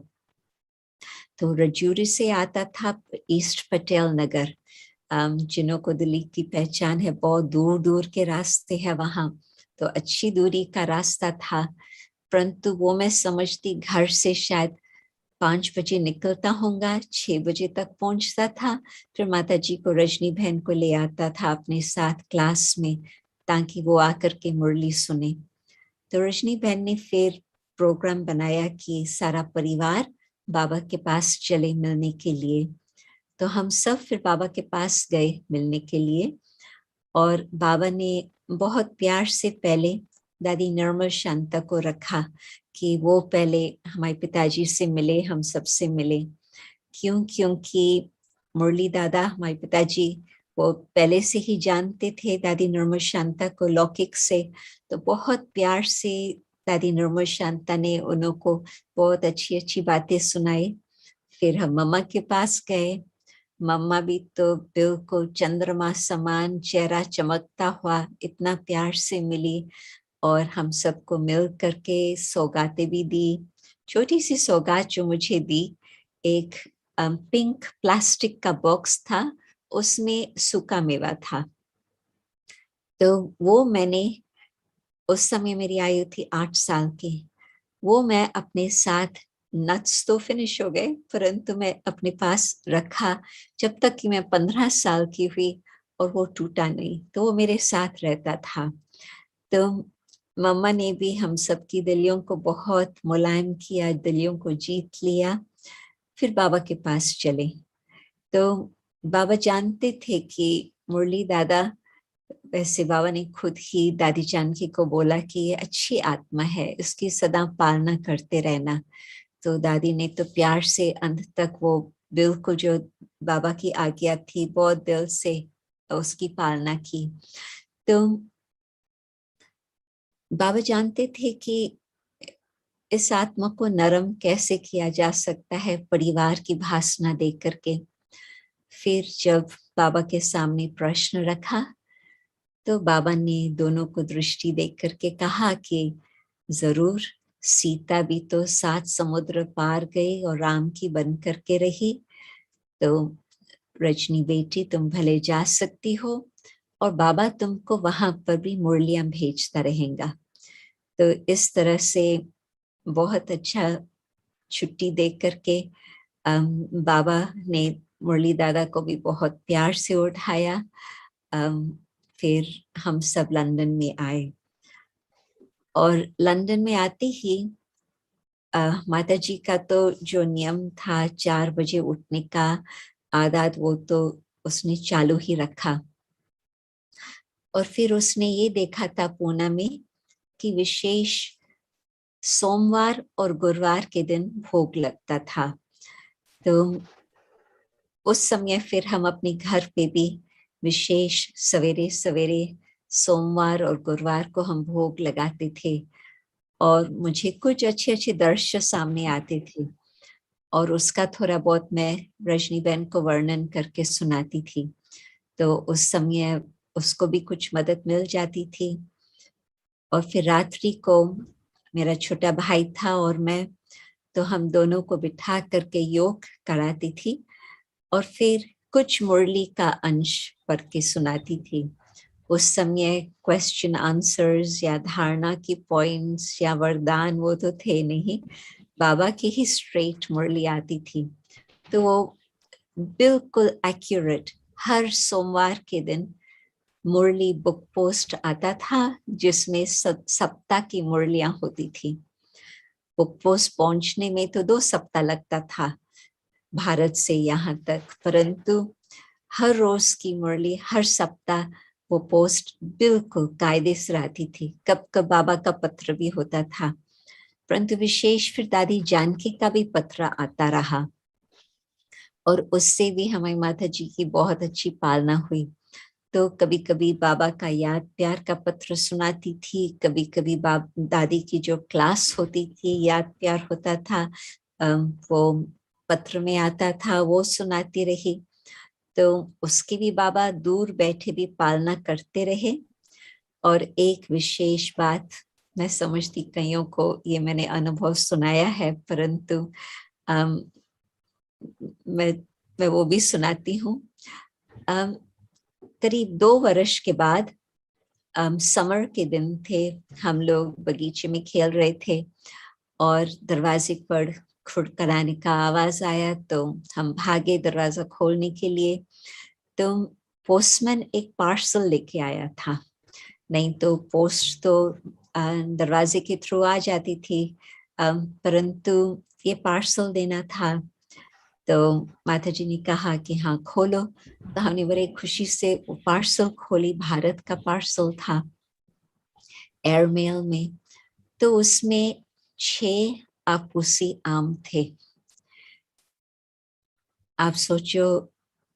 तो रजौरी से आता था ईस्ट पटेल नगर, जिन्हों को दिल्ली की पहचान है, बहुत दूर दूर के रास्ते हैं वहां, तो अच्छी दूरी का रास्ता था, परंतु वो मैं समझती घर से शायद 5 बजे निकलता होगा, 6 बजे तक पहुंचता था, फिर माता जी को रजनी बहन को ले आता था अपने साथ क्लास में ताकि वो आकर के मुरली सुने। तो रजनी बहन ने फिर प्रोग्राम बनाया कि सारा परिवार बाबा के पास चले मिलने के लिए। तो हम सब फिर बाबा के पास गए मिलने के लिए, और बाबा ने बहुत प्यार से पहले दादी निर्मल शांता को रखा कि वो पहले हमारे पिताजी से मिले, हम सब से मिले। क्योंकि मुरली दादा हमारे पिताजी वो पहले से ही जानते थे दादी निर्मल शांता को लौकिक से, तो बहुत प्यार से दादी निर्मल शांता ने उनको बहुत अच्छी अच्छी बातें सुनाई। फिर हम मम्मा के पास गए, मम्मा भी तो बिल्कुल चंद्रमा समान चेहरा चमकता हुआ इतना प्यार से मिली, और हम सबको मिल करके सौगातें भी दी। छोटी सी सौगात जो मुझे दी, एक पिंक प्लास्टिक का बॉक्स था, उसमें सूखा मेवा था। तो वो मैंने, उस समय मेरी आयु थी 8 साल की, वो मैं अपने साथ, नट्स तो फिनिश हो गए परंतु मैं अपने पास रखा जब तक कि मैं 15 साल की हुई, और वो टूटा नहीं, तो वो मेरे साथ रहता था। तो मम्मा ने भी हम सबकी दिलियों को बहुत मुलायम किया, दिलियों को जीत लिया। फिर बाबा के पास चले, तो बाबा जानते थे कि मुरली दादा, वैसे बाबा ने खुद ही दादी जानकी को बोला कि ये अच्छी आत्मा है, इसकी सदा पालना करते रहना। तो दादी ने तो प्यार से अंत तक वो बिल्कुल जो बाबा की आज्ञा थी बहुत दिल से उसकी पालना की। तो बाबा जानते थे कि इस आत्मा को नरम कैसे किया जा सकता है परिवार की भासना दे करके। फिर जब बाबा के सामने प्रश्न रखा, तो बाबा ने दोनों को दृष्टि देख करके कहा कि जरूर सीता भी तो 7 समुद्र पार गई और राम की बन करके रही, तो रजनी बेटी तुम भले जा सकती हो, और बाबा तुमको वहां पर भी मुरलियां भेजता रहेगा। तो इस तरह से बहुत अच्छा छुट्टी दे करके बाबा ने मुरली दादा को भी बहुत प्यार से उठाया। फिर हम सब लंदन में आए, और लंदन में आते ही माता जी का तो जो नियम था 4 बजे उठने का आदत, वो तो उसने चालू ही रखा। और फिर उसने ये देखा था पूना में कि विशेष सोमवार और गुरुवार के दिन भोग लगता था। तो उस समय फिर हम अपने घर पे भी विशेष सवेरे सवेरे सोमवार और गुरुवार को हम भोग लगाते थे, और मुझे कुछ अच्छे अच्छे दृश्य सामने आते थे, और उसका थोड़ा बहुत मैं रजनी बहन को वर्णन करके सुनाती थी। तो उस समय उसको भी कुछ मदद मिल जाती थी। और फिर रात्रि को मेरा छोटा भाई था और मैं, तो हम दोनों को बिठा करके योग कराती थी, और फिर कुछ मुरली का अंश पढ़ के सुनाती थी। उस समय क्वेश्चन आंसर्स या धारणा की पॉइंट्स या वरदान वो तो थे नहीं, बाबा की ही स्ट्रेट मुरली आती थी। तो वो बिल्कुल एक्यूरेट हर सोमवार के दिन मुरली बुक पोस्ट आता था, जिसमें सप्ताह की मुरलियां होती थी। बुक पोस्ट पहुंचने में तो 2 सप्ताह लगता था भारत से यहाँ तक, परंतु हर रोज की मुरली हर सप्ताह वो पोस्ट बिल्कुल कायदे से आती थी। कब कब बाबा का पत्र भी होता था, परंतु विशेष फिर दादी जानकी का भी पत्र आता रहा, और उससे भी हमारी माता जी की बहुत अच्छी पालना हुई। तो कभी कभी बाबा का याद प्यार का पत्र सुनाती थी, कभी कभी दादी की जो क्लास होती थी याद प्यार होता था, वो पत्र में आता था, वो सुनाती रही। तो उसकी भी बाबा दूर बैठे भी पालना करते रहे। और एक विशेष बात, मैं समझती कईयों को ये मैंने अनुभव सुनाया है, परंतु अम, मैं वो भी सुनाती हूँ। करीब 2 वर्ष के बाद समर के दिन थे, हम लोग बगीचे में खेल रहे थे और दरवाजे पर खड़खड़ाने का आवाज आया, तो हम भागे दरवाजा खोलने के लिए। तो पोस्टमैन एक पार्सल लेके आया था। नहीं तो पोस्ट तो दरवाजे के थ्रू आ जाती थी, परंतु ये पार्सल देना था। तो माता जी ने कहा कि हाँ खोलो, तो हमने बड़े खुशी से वो पार्सल खोली। भारत का पार्सल था, एयरमेल में। तो उसमें 6 आपूसी आम थे। आप सोचो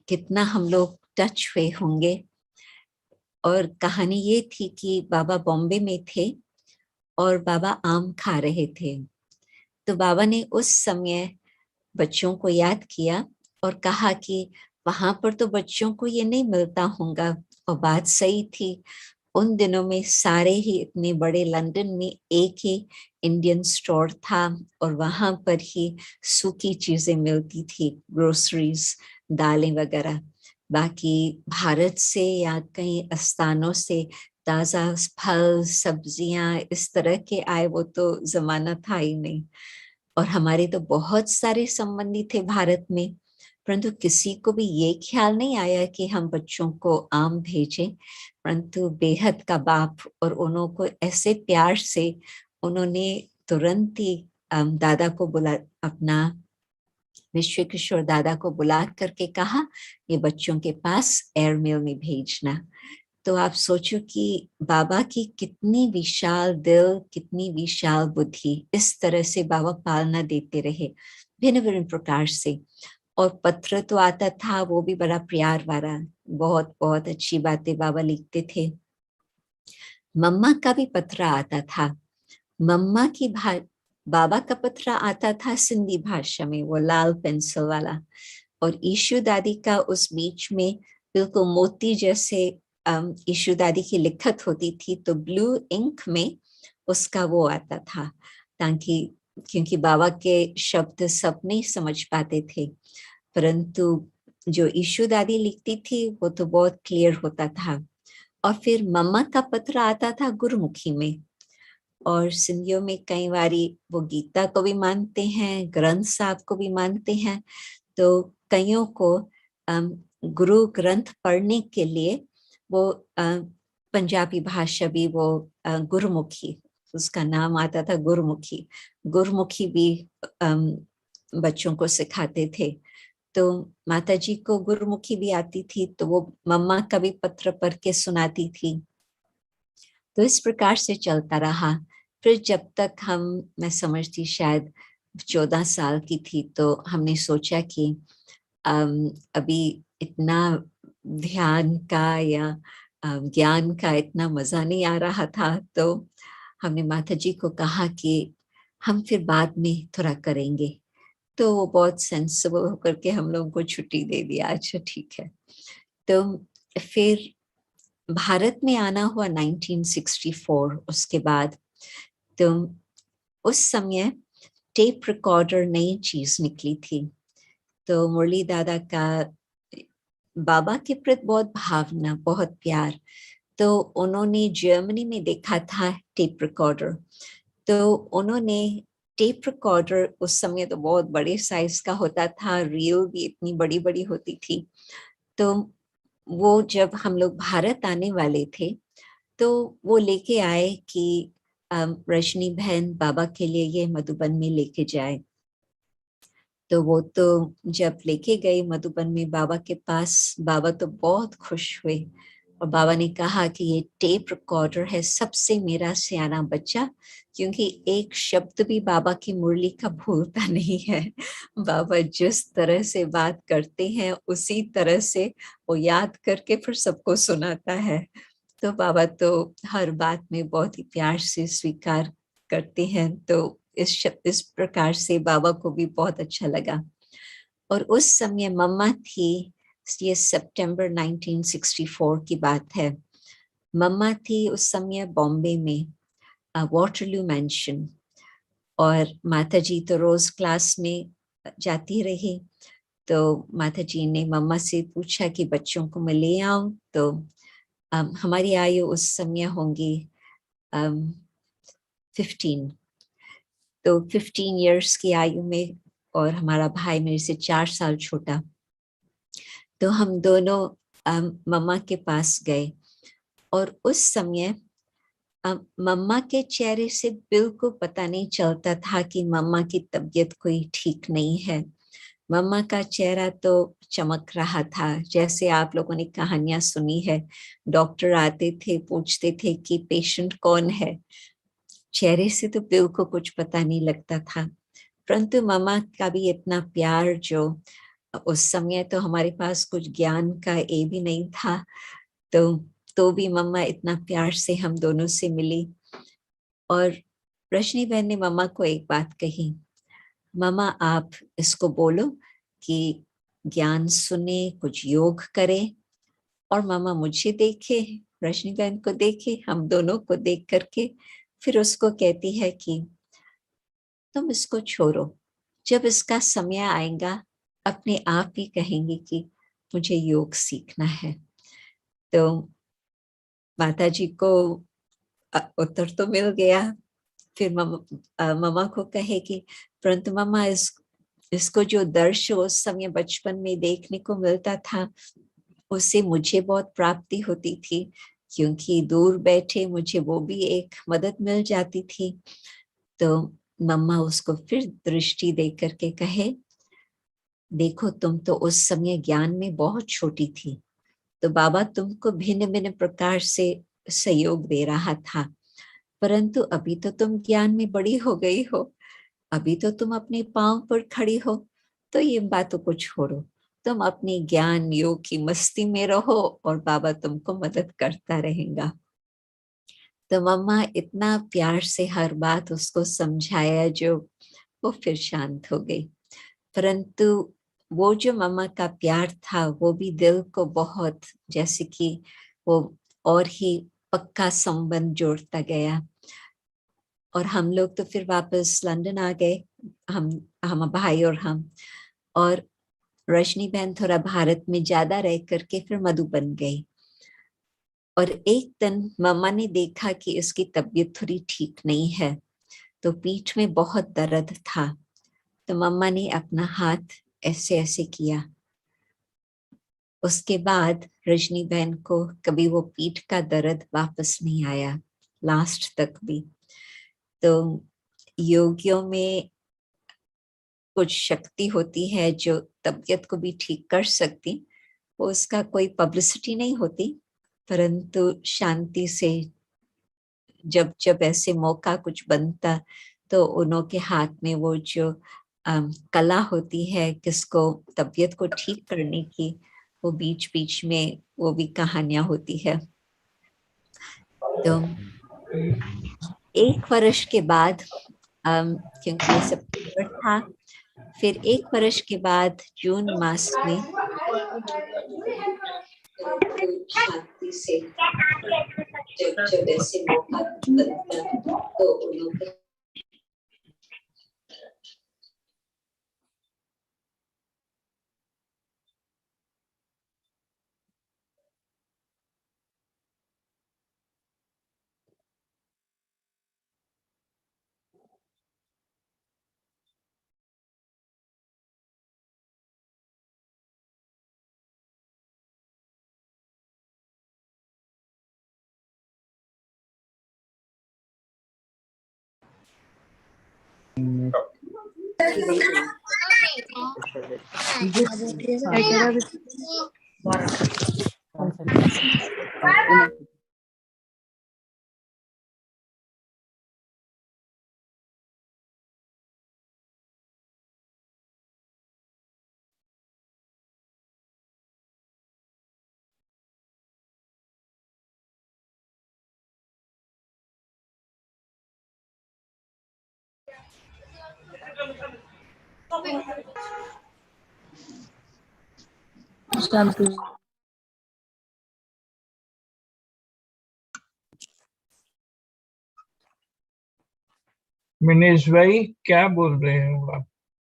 कितना हम लोग टच हुए होंगे। और कहानी ये थी कि बाबा बॉम्बे में थे और बाबा आम खा रहे थे। तो बाबा ने उस समय बच्चों को याद किया और कहा कि वहां पर तो बच्चों को ये नहीं मिलता होगा। और बात सही थी, उन दिनों में सारे ही इतने बड़े लंदन में एक ही इंडियन स्टोर था और वहां पर ही सूखी चीजें मिलती थी, ग्रोसरीज, दालें वगैरह। बाकी भारत से या कई स्थानों से ताजा फल सब्जियां इस तरह के आए, वो तो जमाना था ही नहीं। और हमारे तो बहुत सारे संबंधी थे भारत में, परंतु किसी को भी ये ख्याल नहीं आया कि हम बच्चों को आम भेजें। परंतु बेहद का बाप और उन्होंने ऐसे प्यार से उन्होंने तुरंत ही दादा को बुला, अपना विश्व किशोर दादा को बुला करके कहा ये बच्चों के पास एयरमेल में भेजना। तो आप सोचो कि बाबा की कितनी विशाल दिल, कितनी विशाल बुद्धि। इस तरह से बाबा पालना देते रहे भिन्न भिन्न प्रकार से। और पत्र तो आता था, वो भी बड़ा प्यार वाला, बहुत बहुत अच्छी बातें बाबा लिखते थे। मम्मा का भी पत्र आता था। मम्मा की बाबा का पत्र आता था सिंधी भाषा में, वो लाल पेंसिल वाला। और ईशु दादी का उस बीच में बिल्कुल मोती जैसे ईशु दादी की लिखत होती थी, तो ब्लू इंक में उसका वो आता था, ताकि क्योंकि बाबा के शब्द सब नहीं समझ पाते थे, परंतु जो ईशु दादी लिखती थी वो तो बहुत क्लियर होता था। और फिर मम्मा का पत्र आता था गुरुमुखी में। और सिंधियों में कई बारी वो गीता को भी मानते हैं, ग्रंथ साहब को भी मानते हैं। तो कईयों को गुरु ग्रंथ पढ़ने के लिए वो पंजाबी भाषा भी वो गुरुमुखी, उसका नाम आता था गुरुमुखी। गुरुमुखी भी बच्चों को सिखाते थे। तो माता जी को गुरुमुखी भी आती थी, तो वो मम्मा का भी पत्र पढ़ के सुनाती थी। तो इस प्रकार से चलता रहा। फिर जब तक मैं समझती शायद 14 साल की थी, तो हमने सोचा कि अभी इतना ध्यान का या ज्ञान का इतना मजा नहीं आ रहा था। तो हमने माता जी को कहा कि हम फिर बाद में थोड़ा करेंगे। तो वो बहुत सेंसिबल होकर के हम लोगों को छुट्टी दे दिया। अच्छा ठीक है। तो फिर भारत में आना हुआ 1964। उसके बाद तो उस समय टेप रिकॉर्डर नई चीज निकली थी। तो मुरली दादा का बाबा के प्रति बहुत भावना, बहुत प्यार। तो उन्होंने जर्मनी में देखा था टेप रिकॉर्डर। तो उन्होंने टेप रिकॉर्डर, उस समय तो बहुत बड़े साइज का होता था, रील भी इतनी बड़ी बड़ी होती थी। तो वो जब हम लोग भारत आने वाले थे, तो वो लेके आए कि रजनी बहन बाबा के लिए ये मधुबन में लेके जाए। तो वो तो जब लेके गए मधुबन में बाबा के पास, बाबा तो बहुत खुश हुए। और बाबा ने कहा कि ये टेप रिकॉर्डर है सबसे मेरा सियाना बच्चा, क्योंकि एक शब्द भी बाबा की मुरली का भूलता नहीं है। बाबा जिस तरह से बात करते हैं उसी तरह से वो याद करके फिर सबको सुनाता है। तो बाबा तो हर बात में बहुत ही प्यार से स्वीकार करते हैं। तो इस प्रकार से बाबा को भी बहुत अच्छा लगा। और उस समय मम्मा थी ये सितंबर 1964 की बात है। मम्मा थी उस समय बॉम्बे में, वाटरलू मैंशन, और माता जी तो रोज क्लास में जाती रही। तो माता जी ने मम्मा से पूछा कि बच्चों को मैं ले आऊं। तो हमारी आयु उस समय होंगी 15। तो 15 इयर्स की आयु में, और हमारा भाई मेरे से 4 साल छोटा, तो हम दोनों मम्मा के पास गए। और उस समय मम्मा के चेहरे से बिल्कुल पता नहीं चलता था कि मम्मा की तबीयत कोई ठीक नहीं है। मम्मा का चेहरा तो चमक रहा था, जैसे आप लोगों ने कहानियां सुनी है, डॉक्टर आते थे, पूछते थे कि पेशेंट कौन है, चेहरे से तो बिल्कुल कुछ पता नहीं लगता था। परंतु मम्मा का भी इतना प्यार, जो उस समय तो हमारे पास कुछ ज्ञान का ये भी नहीं था, तो भी मम्मा इतना प्यार से हम दोनों से मिली। और रजनी बहन ने मम्मा को एक बात कही, मम्मा आप इसको बोलो कि ज्ञान सुने, कुछ योग करे। और मम्मा मुझे देखे, रजनी बहन को देखे, हम दोनों को देख करके फिर उसको कहती है कि तुम इसको छोड़ो, जब इसका समय आएगा अपने आप ही कहेंगे कि मुझे योग सीखना है। तो माता जी को उत्तर तो मिल गया। फिर मम्मा को कहे कि परंतु मम्मा इसको जो दर्श उस समय बचपन में देखने को मिलता था, उससे मुझे बहुत प्राप्ति होती थी, क्योंकि दूर बैठे मुझे वो भी एक मदद मिल जाती थी। तो मम्मा उसको फिर दृष्टि दे करके कहे, देखो तुम तो उस समय ज्ञान में बहुत छोटी थी, तो बाबा तुमको भिन्न भिन्न प्रकार से सहयोग दे रहा था, परंतु अभी तो तुम ज्ञान में बड़ी हो गई हो, अभी तो तुम अपने पांव पर खड़ी हो, तो ये बातों को छोड़ो, तुम अपने ज्ञान योग की मस्ती में रहो और बाबा तुमको मदद करता रहेगा। तो मम्मा इतना प्यार से हर बात उसको समझाया, जो वो फिर शांत हो गई। परंतु वो जो मम्मा का प्यार था, वो भी दिल को बहुत, जैसे कि वो और ही पक्का संबंध जोड़ता गया। और हम लोग तो फिर वापस लंदन आ गए, हम भाई और हम, और रजनी बहन थोड़ा भारत में ज्यादा रह करके फिर मधुबन गई। और एक दिन मम्मा ने देखा कि इसकी तबीयत थोड़ी ठीक नहीं है, तो पीठ में बहुत दर्द था। तो मम्मा ने अपना हाथ ऐसे ऐसे किया। उसके बाद रजनी बहन को कभी वो पीठ का दर्द वापस नहीं आया, लास्ट तक भी। तो योगियों में कुछ शक्ति होती है जो तबीयत को भी ठीक कर सकती, वो उसका कोई पब्लिसिटी नहीं होती, परंतु शांति से जब जब ऐसे मौका कुछ बनता, तो उन्हों के हाथ में वो जो कला होती है किसको तबीयत को ठीक करने की, वो बीच बीच में वो भी कहानियां होती है। तो 1 वर्ष के बाद, क्योंकि ये सितंबर था, फिर 1 वर्ष के बाद जून मास में शांति से जब जब ऐसे मौका बनता, तो उन लोग शांति। मिनेश भाई क्या बोल रहे हो आप?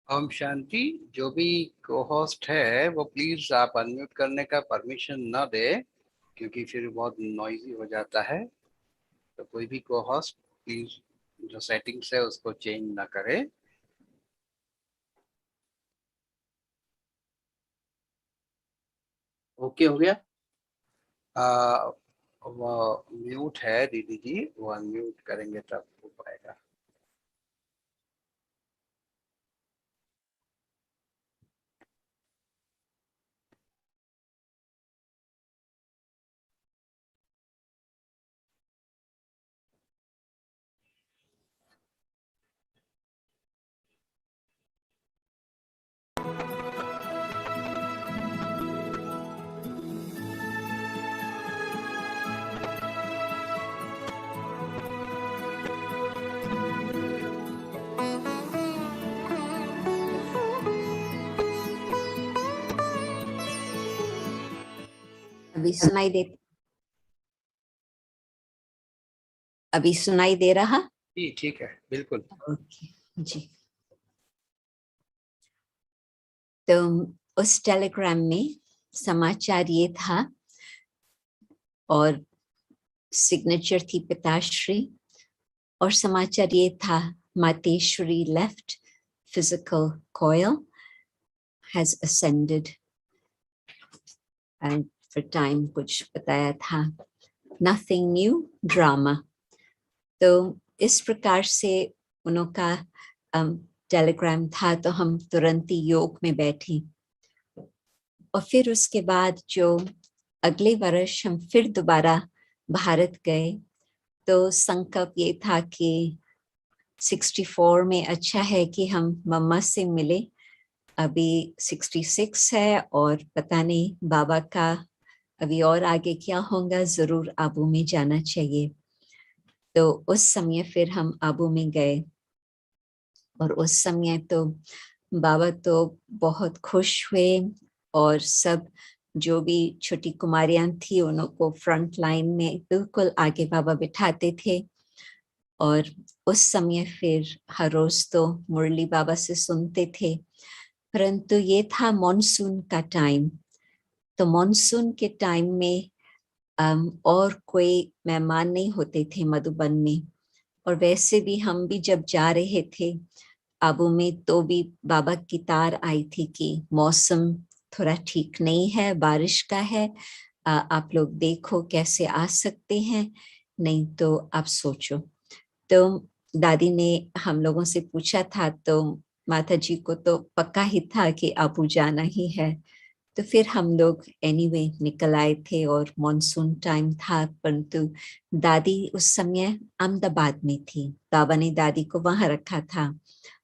ओम शांति। जो भी को होस्ट है वो प्लीज आप अनम्यूट करने का परमिशन न दे, क्योंकि फिर बहुत नॉइजी हो जाता है। तो कोई भी को होस्ट प्लीज जो सेटिंग्स है उसको चेंज ना करे। ओके हो गया? वो म्यूट है दीदी जी, वो अनम्यूट करेंगे तब हो पाएगा। अभी सुनाई दे रहा? जी ठीक है, बिल्कुल। ओके जी। तो उस टेलीग्राम में समाचार ये था और सिग्नेचर थी पिताश्री, और समाचार ये था Mateshwari left, physical coil has ascended and for time कुछ बताया था, नथिंग न्यू ड्रामा। तो इस प्रकार से उनका टेलीग्राम था, तो हम तुरंत ही योग में बैठे। और फिर उसके बाद जो अगले वर्ष हम फिर दोबारा भारत गए, तो संकल्प ये था कि 64 में अच्छा है कि हम मम्मा से मिले। अभी 66 है और पता नहीं बाबा का अभी और आगे क्या होगा, जरूर आबू में जाना चाहिए। तो उस समय फिर हम आबू में गए और उस समय तो बाबा तो बहुत खुश हुए, और सब जो भी छोटी कुमारियां थी उनको फ्रंट लाइन में बिल्कुल आगे बाबा बिठाते थे। और उस समय फिर हर रोज तो मुरली बाबा से सुनते थे, परंतु ये था मॉनसून का टाइम। तो मॉनसून के टाइम में और कोई मेहमान नहीं होते थे मधुबन में, और वैसे भी हम भी जब जा रहे थे आबू में तो भी बाबा की तार आई थी कि मौसम थोड़ा ठीक नहीं है, बारिश का है, आप लोग देखो कैसे आ सकते हैं, नहीं तो आप सोचो। तो दादी ने हम लोगों से पूछा था, तो माता जी को तो पक्का ही था कि आबू जाना ही है। तो फिर हम लोग एनीवे निकल आए थे और मॉनसून टाइम था, परंतु दादी उस समय अहमदाबाद में थी। बाबा ने दादी को वहां रखा था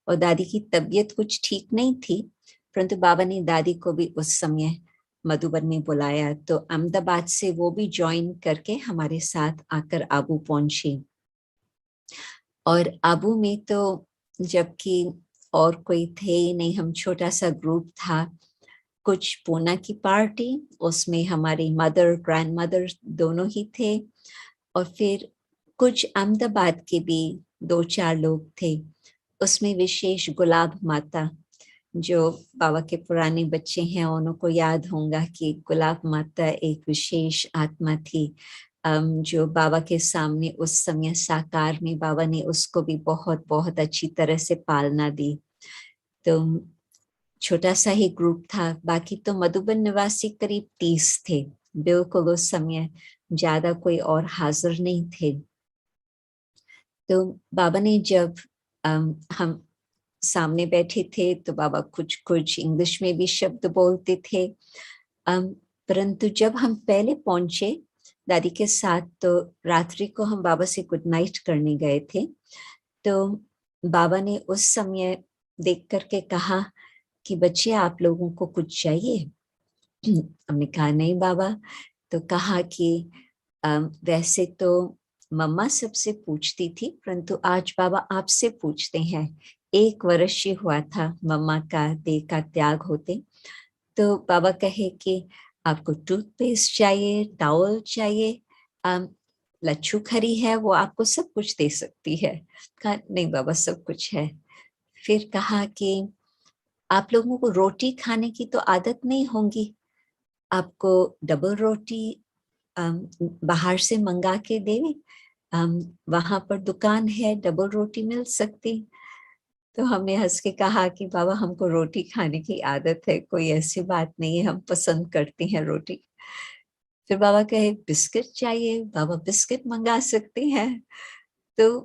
और दादी की तबीयत कुछ ठीक नहीं थी, परंतु बाबा ने दादी को भी उस समय मधुबन में बुलाया। तो अहमदाबाद से वो भी ज्वाइन करके हमारे साथ आकर आबू पहुंचे। और आबू में तो जबकि और कोई थे ही नहीं, हम छोटा सा ग्रुप था। कुछ पूना की पार्टी, उसमें हमारी मदर ग्रैंड मदर दोनों ही थे, और फिर कुछ अहमदाबाद के भी 2-4 लोग थे। उसमें विशेष गुलाब माता, जो बाबा के पुराने बच्चे हैं उनको याद होगा कि गुलाब माता एक विशेष आत्मा थी, जो बाबा के सामने उस समय साकार में बाबा ने उसको भी बहुत बहुत अच्छी तरह से पालना दी। तो छोटा सा ही ग्रुप था, बाकी तो मधुबन निवासी करीब 30 थे, बिल्कुल उस समय ज्यादा कोई और हाजिर नहीं थे। तो बाबा ने जब हम सामने बैठे थे तो बाबा कुछ कुछ इंग्लिश में भी शब्द बोलते थे, परंतु जब हम पहले पहुंचे दादी के साथ, तो रात्रि को हम बाबा से गुड नाइट करने गए थे। तो बाबा ने उस समय देख करके कहा कि बच्चे आप लोगों को कुछ चाहिए? हमने कहा नहीं बाबा। तो कहा कि वैसे तो मम्मा सबसे पूछती थी, परंतु आज बाबा आपसे पूछते हैं। 1 वर्ष ही हुआ था मम्मा का देह का त्याग होते। तो बाबा कहे कि आपको टूथपेस्ट चाहिए, टॉवल चाहिए, लच्छू खरी है, वो आपको सब कुछ दे सकती है। कहा नहीं बाबा सब कुछ है। फिर कहा कि आप लोगों को रोटी खाने की तो आदत नहीं होगी, आपको डबल रोटी बाहर से मंगा के देवे, वहां पर दुकान है, डबल रोटी मिल सकती। तो हमने हंस के कहा कि बाबा हमको रोटी खाने की आदत है, कोई ऐसी बात नहीं है, हम पसंद करते हैं रोटी। फिर बाबा कहे बिस्किट चाहिए, बाबा बिस्किट मंगा सकते हैं। तो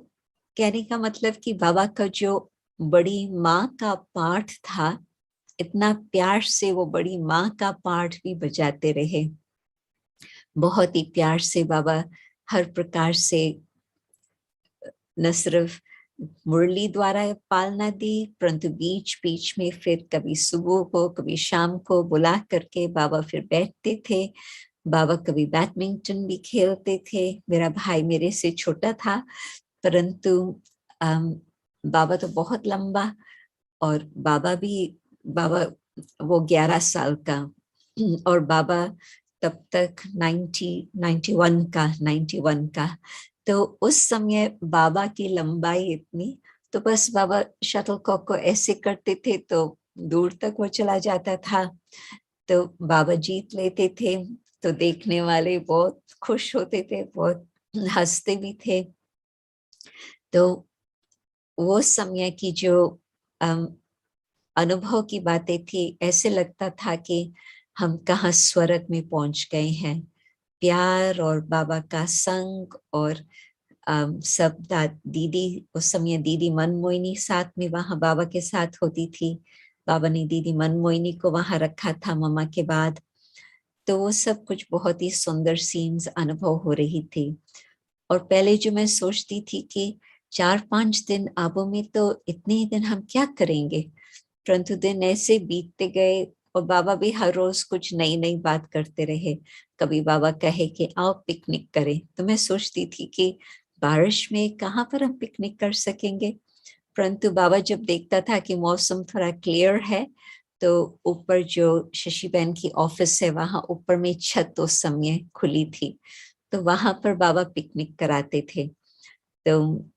कहने का मतलब कि बाबा का जो बड़ी माँ का पाठ था, इतना प्यार से वो बड़ी माँ का पाठ भी बजाते रहे। बहुत ही प्यार से बाबा हर प्रकार से न सिर्फ मुरली द्वारा पालना दी, परंतु बीच बीच में फिर कभी सुबह को कभी शाम को बुला करके बाबा फिर बैठते थे। बाबा कभी बैडमिंटन भी खेलते थे। मेरा भाई मेरे से छोटा था, परंतु बाबा तो बहुत लंबा, और बाबा वो 11 साल का, और बाबा तब तक 91 का। तो उस समय बाबा की लंबाई इतनी, तो बस बाबा शटलकॉक को ऐसे करते थे तो दूर तक वो चला जाता था। तो बाबा जीत लेते थे, तो देखने वाले बहुत खुश होते थे, बहुत हंसते भी थे। तो वो समय की जो अनुभव की बातें थी, ऐसे लगता था कि हम कहाँ स्वर्ग में पहुंच गए हैं। प्यार और बाबा का संग, और सब दीदी, उस समय दीदी मनमोहिनी साथ में वहां बाबा के साथ होती थी। बाबा ने दीदी मनमोहिनी को वहां रखा था मम्मा के बाद। तो वो सब कुछ बहुत ही सुंदर सीन्स अनुभव हो रही थी। और पहले जो मैं सोचती थी कि 4-5 दिन आबू में तो इतने ही दिन हम क्या करेंगे, परंतु दिन ऐसे बीतते गए, और बाबा भी हर रोज कुछ नई नई बात करते रहे। कभी बाबा कहे कि आओ पिकनिक करें, तो मैं सोचती थी कि बारिश में कहाँ पर हम पिकनिक कर सकेंगे। परंतु बाबा जब देखता था कि मौसम थोड़ा क्लियर है, तो ऊपर जो शशि बहन की ऑफिस है, वहां ऊपर में छत उस समय खुली थी, तो वहां पर बाबा पिकनिक कराते थे। तो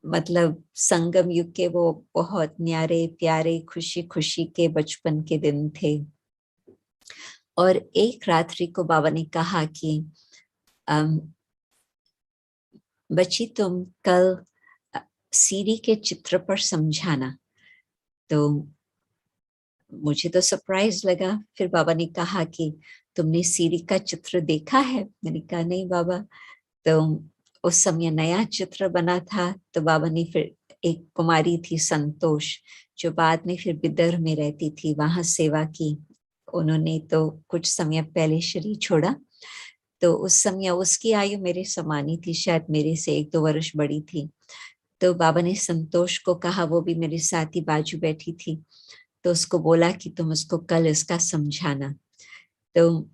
मतलब संगम युग के वो बहुत न्यारे प्यारे खुशी खुशी के बचपन के दिन थे। और एक रात्रि को बाबा ने कहा कि बच्ची तुम कल सीढ़ी के चित्र पर समझाना। तो मुझे तो सरप्राइज लगा। फिर बाबा ने कहा कि तुमने सीढ़ी का चित्र देखा है? मैंने कहा नहीं बाबा। तो उस समय नया चित्र बना था, तो बाबा ने फिर, एक कुमारी थी संतोष, जो बाद में फिर बिदर में रहती थी, वहां सेवा की। उन्होंने तो कुछ समय पहले शरीर छोड़ा। तो उस समय उसकी आयु मेरे समान ही थी, शायद मेरे से 1-2 वर्ष बड़ी थी। तो बाबा ने संतोष को कहा, वो भी मेरे साथ ही बाजू बैठी थी, तो उसको बोला कि तुम उसको कल इसका समझाना। तो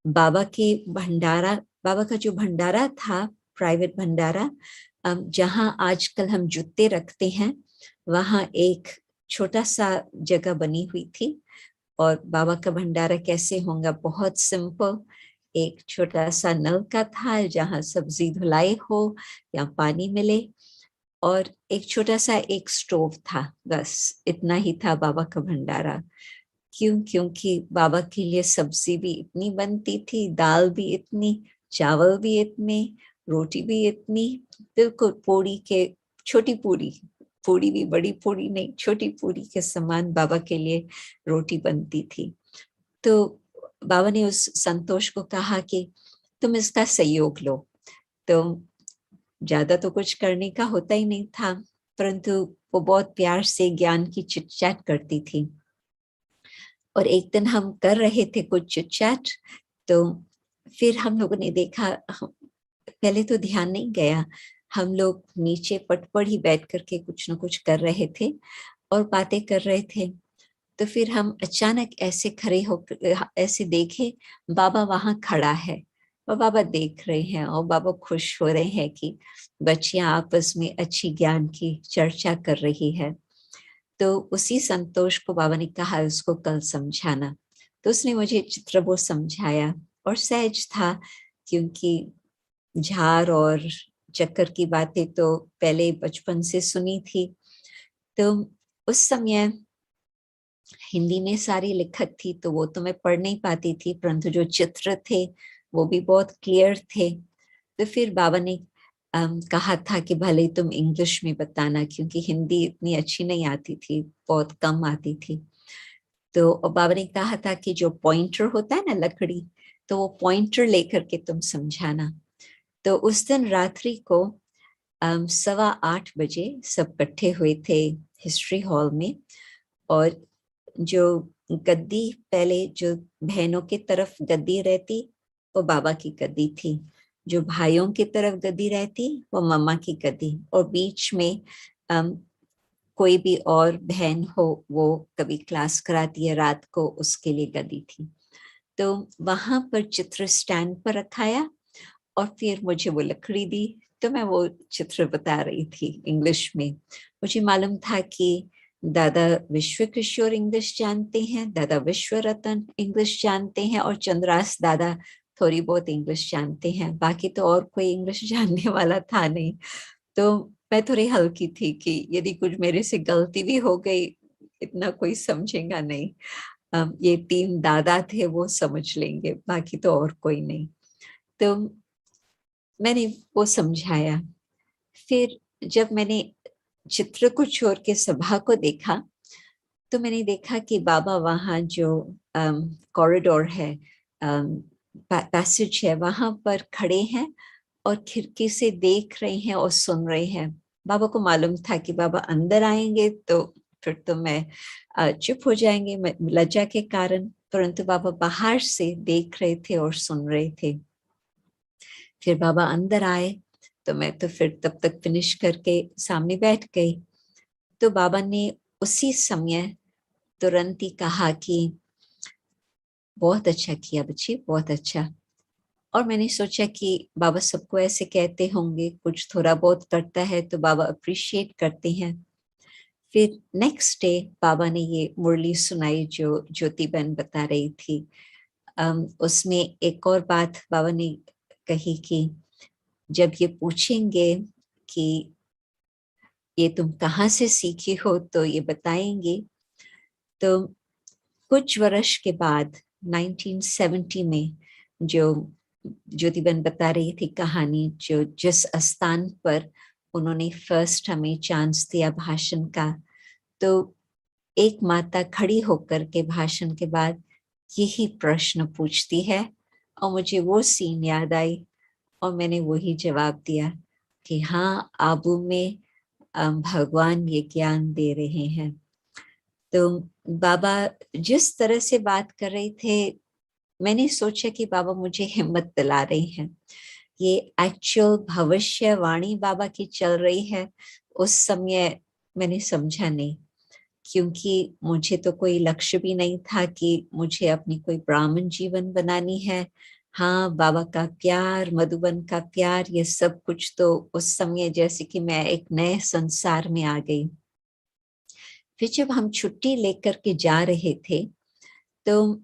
बाबा का जो भंडारा था, प्राइवेट भंडारा, जहां आजकल हम जूते रखते हैं, वहां एक छोटा सा जगह बनी हुई थी। और बाबा का भंडारा कैसे होगा, बहुत सिंपल, एक छोटा सा नल का था जहां सब्जी धुलाई हो या पानी मिले, और एक छोटा सा एक स्टोव था, बस इतना ही था बाबा का भंडारा। क्योंकि बाबा के लिए सब्जी भी इतनी बनती थी, दाल भी इतनी, चावल भी इतने, रोटी भी इतनी, बिल्कुल छोटी पूरी भी बड़ी पूरी नहीं, छोटी पूरी के समान बाबा के लिए रोटी बनती थी। तो बाबा ने उस संतोष को कहा कि तुम इसका सहयोग लो। तो ज्यादा तो कुछ करने का होता ही नहीं था, परंतु वो बहुत प्यार से ज्ञान की चिटचैट करती थी। और एक दिन हम कर रहे थे कुछ चिटचैट, तो फिर हम लोगों ने देखा, पहले तो ध्यान नहीं गया, हम लोग नीचे पट पर ही बैठ करके कुछ न कुछ कर रहे थे और बातें कर रहे थे। तो फिर हम अचानक ऐसे खड़े होकर ऐसे देखे, बाबा वहां खड़ा है, और बाबा देख रहे हैं, और बाबा खुश हो रहे हैं कि बच्चियां आपस में अच्छी ज्ञान की चर्चा कर रही है। तो उसी संतोष को बाबा ने कहा उसको कल समझाना। तो उसने मुझे चित्र वो समझाया और सहज था, क्योंकि झार और चक्कर की बातें तो पहले बचपन से सुनी थी। तो उस समय हिंदी में सारी लिखत थी तो वो तो मैं पढ़ नहीं पाती थी, परंतु जो चित्र थे वो भी बहुत क्लियर थे। तो फिर बाबा ने कहा था कि भले तुम इंग्लिश में बताना, क्योंकि हिंदी इतनी अच्छी नहीं आती थी, बहुत कम आती थी। तो बाबा ने कहा था कि जो पॉइंटर होता है ना लकड़ी, तो वो पॉइंटर लेकर के तुम समझाना। तो उस दिन रात्रि को 8:15 बजे सब इकट्ठे हुए थे हिस्ट्री हॉल में, और जो गद्दी पहले जो बहनों की तरफ गद्दी रहती वो बाबा की गद्दी थी, जो भाइयों की तरफ गद्दी रहती वो मम्मा की गद्दी, और बीच में कोई भी और बहन हो वो कभी क्लास कराती है रात को, उसके लिए गद्दी थी। तो वहां पर चित्र स्टैंड पर रखाया और फिर मुझे वो लकड़ी दी, तो मैं वो चित्र बता रही थी इंग्लिश में। मुझे मालूम था कि दादा विश्व किशोर इंग्लिश जानते हैं, दादा विश्व रतन इंग्लिश जानते हैं, और चंद्रास दादा थोड़ी बहुत इंग्लिश जानते हैं, बाकी तो और कोई इंग्लिश जानने वाला था नहीं। तो मैं थोड़ी हल्की थी कि यदि कुछ मेरे से गलती भी हो गई इतना कोई समझेगा नहीं, ये 3 दादा थे वो समझ लेंगे, बाकी तो और कोई नहीं। तो मैंने वो समझाया। फिर जब मैंने चित्र को छोड़ के सभा को देखा तो मैंने देखा कि बाबा वहाँ जो कॉरिडोर है, पैसेज है, वहां पर खड़े हैं और खिड़की से देख रहे हैं और सुन रहे हैं। बाबा को मालूम था कि बाबा अंदर आएंगे तो फिर तो मैं चुप हो जाएंगे लज्जा के कारण, परंतु बाबा बाहर से देख रहे थे और सुन रहे थे। फिर बाबा अंदर आए तो मैं तो फिर तब तक फिनिश करके सामने बैठ गई। तो बाबा ने उसी समय तुरंत ही कहा कि बहुत अच्छा किया बच्ची, बहुत अच्छा। और मैंने सोचा कि बाबा सबको ऐसे कहते होंगे, कुछ थोड़ा बहुत करता है तो बाबा अप्रिशिएट करते हैं। फिर नेक्स्ट डे बाबा ने ये मुरली सुनाई जो ज्योति बहन बता रही थी। उसमें एक और बात बाबा ने कही कि जब ये पूछेंगे कि ये तुम कहाँ से सीखी हो तो ये बताएंगे। तो कुछ वर्ष के बाद 1970 में जो ज्योतिबन बता रही थी कहानी, जो जिस स्थान पर उन्होंने फर्स्ट हमें चांस दिया भाषण का, तो एक माता खड़ी होकर के भाषण के बाद यही प्रश्न पूछती है, और मुझे वो सीन याद आई और मैंने वही जवाब दिया कि हाँ, आबू में भगवान ये ज्ञान दे रहे हैं। तो बाबा जिस तरह से बात कर रहे थे, मैंने सोचा कि बाबा मुझे हिम्मत दिला रहे हैं। ये एक्चुअल भविष्यवाणी बाबा की चल रही है। उस समय मैंने समझा नहीं, क्योंकि मुझे तो कोई लक्ष्य भी नहीं था कि मुझे अपनी कोई ब्राह्मण जीवन बनानी है। हाँ, बाबा का प्यार, मधुबन का प्यार, ये सब कुछ तो उस समय जैसे कि मैं एक नए संसार में आ गई। फिर जब हम छुट्टी लेकर के जा रहे थे तो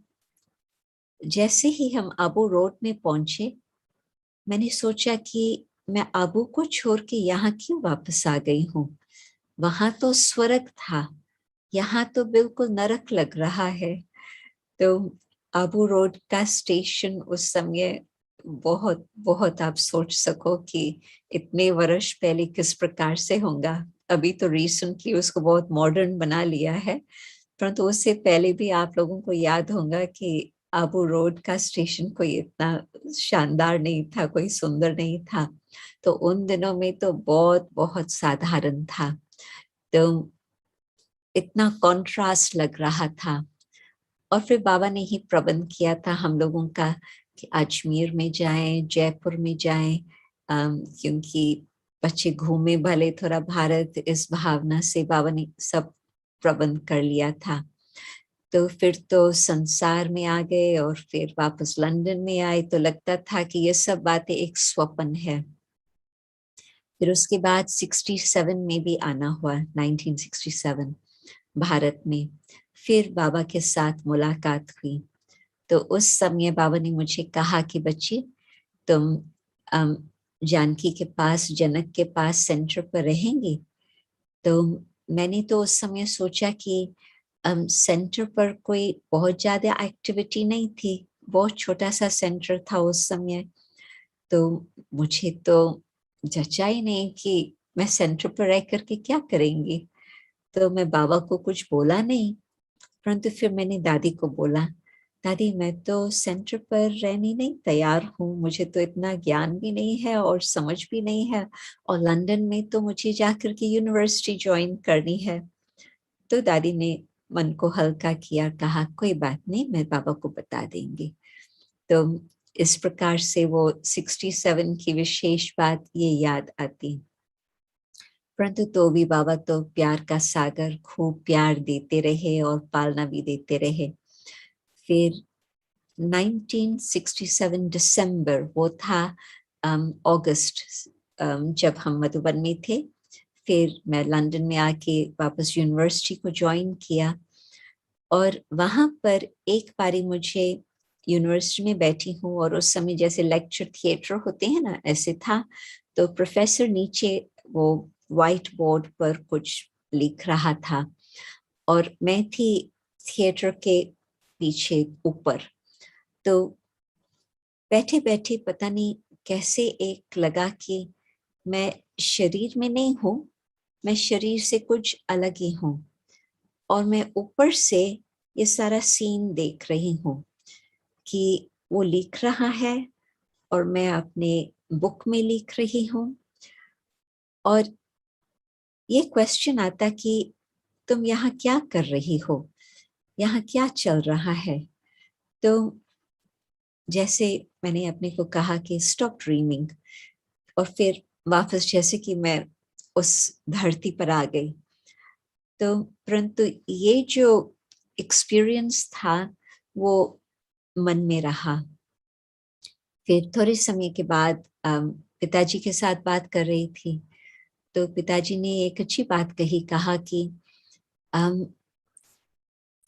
जैसे ही हम आबू रोड में पहुंचे, मैंने सोचा कि मैं आबू को छोड़ के यहाँ क्यों वापस आ गई हूँ। वहां तो स्वर्ग था, यहाँ तो बिल्कुल नरक लग रहा है। तो आबू रोड का स्टेशन उस समय बहुत बहुत आप सोच सको कि इतने वर्ष पहले किस प्रकार से होगा। अभी तो रिसेंटली उसको बहुत मॉडर्न बना लिया है, परंतु उससे पहले भी आप लोगों को याद होगा कि आबू रोड का स्टेशन कोई इतना शानदार नहीं था, कोई सुंदर नहीं था। तो उन दिनों में तो बहुत बहुत साधारण था। तो इतना कॉन्ट्रास्ट लग रहा था। और फिर बाबा ने ही प्रबंध किया था हम लोगों का कि अजमेर में जाएं, जयपुर में जाएं, क्योंकि बच्चे घूमे भले थोड़ा भारत, इस भावना से बाबा ने सब प्रबंध कर लिया था। तो फिर तो संसार में आ गए और फिर वापस लंदन में आए तो लगता था कि ये सब बातें एक स्वप्न है। फिर उसके बाद 67 में भी आना हुआ, 1967 भारत में। फिर बाबा के साथ मुलाकात हुई तो उस समय बाबा ने मुझे कहा कि बच्ची तुम जानकी के पास, जनक के पास सेंटर पर रहेंगी। तो मैंने तो उस समय सोचा कि सेंटर पर कोई बहुत ज्यादा एक्टिविटी नहीं थी, बहुत छोटा सा सेंटर था उस समय। तो मुझे तो जचा ही नहीं कि मैं सेंटर पर रह करके क्या करेंगी। तो मैं बाबा को कुछ बोला नहीं, परंतु फिर मैंने दादी को बोला, दादी मैं तो सेंटर पर रहने नहीं तैयार हूँ, मुझे तो इतना ज्ञान भी नहीं है और समझ भी नहीं है, और लंदन में तो मुझे जाकर के यूनिवर्सिटी ज्वाइन करनी है। तो दादी ने मन को हल्का किया, कहा कोई बात नहीं, मैं बाबा को बता देंगी। तो इस प्रकार से वो 67 की विशेष बात ये याद आती। परंतु तो भी बाबा तो प्यार का सागर, खूब प्यार देते रहे और पालना भी देते रहे। फिर 1967 दिसंबर, वो था अगस्त, जब हम मधुबन में थे। फिर मैं लंदन में आके वापस यूनिवर्सिटी को ज्वाइन किया, और वहां पर एक बारी मुझे यूनिवर्सिटी में बैठी हूँ और उस समय जैसे लेक्चर थिएटर होते हैं ना, ऐसे था। तो प्रोफेसर नीचे वो व्हाइट बोर्ड पर कुछ लिख रहा था और मैं थी थिएटर के पीछे ऊपर। तो बैठे बैठे पता नहीं कैसे एक लगा कि मैं शरीर में नहीं हूँ, मैं शरीर से कुछ अलग ही हूँ, और मैं ऊपर से ये सारा सीन देख रही हूँ कि वो लिख रहा है और मैं अपने बुक में लिख रही हूँ। और ये क्वेश्चन आता कि तुम यहाँ क्या कर रही हो, यहाँ क्या चल रहा है। तो जैसे मैंने अपने को कहा कि स्टॉप ड्रीमिंग, और फिर वापस जैसे कि मैं उस धरती पर आ गई। तो परंतु ये जो एक्सपीरियंस था वो मन में रहा। फिर थोड़े समय के बाद पिताजी के साथ बात कर रही थी, तो पिताजी ने एक अच्छी बात कही, कहा कि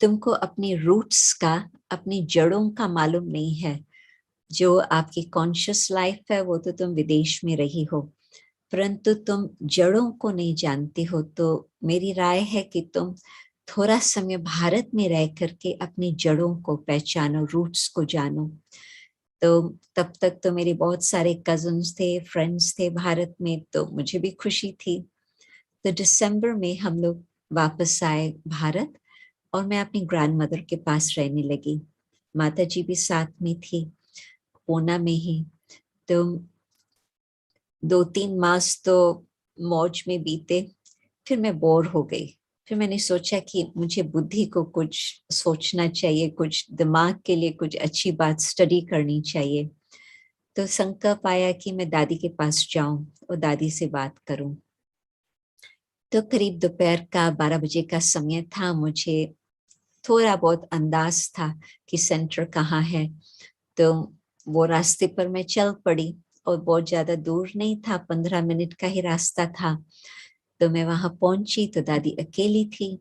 तुमको अपनी रूट्स का, अपनी जड़ों का मालूम नहीं है। जो आपकी कॉन्शियस लाइफ है वो तो तुम विदेश में रही हो, परंतु तुम जड़ों को नहीं जानते हो। तो मेरी राय है कि तुम थोड़ा समय भारत में रह करके अपनी जड़ों को पहचानो, रूट्स को जानो। तो तब तक तो मेरे बहुत सारे कजन्स थे, फ्रेंड्स थे भारत में, तो मुझे भी खुशी थी। तो दिसंबर में हम लोग वापस आए भारत और मैं अपनी ग्रैंड मदर के पास रहने लगी। माता जी भी साथ में थी, पूना में ही। तो 2-3 मास तो मौज में बीते, फिर मैं बोर हो गई। फिर मैंने सोचा कि मुझे बुद्धि को कुछ सोचना चाहिए, कुछ दिमाग के लिए कुछ अच्छी बात स्टडी करनी चाहिए। तो संकल्प आया कि मैं दादी के पास जाऊं और दादी से बात करूं। तो करीब दोपहर का 12 बजे का समय था। मुझे थोड़ा बहुत अंदाज था कि सेंटर कहाँ है, तो वो रास्ते पर मैं चल पड़ी और बहुत ज्यादा दूर नहीं था, 15 मिनट का ही रास्ता था। तो मैं वहां पहुंची तो दादी अकेली थी।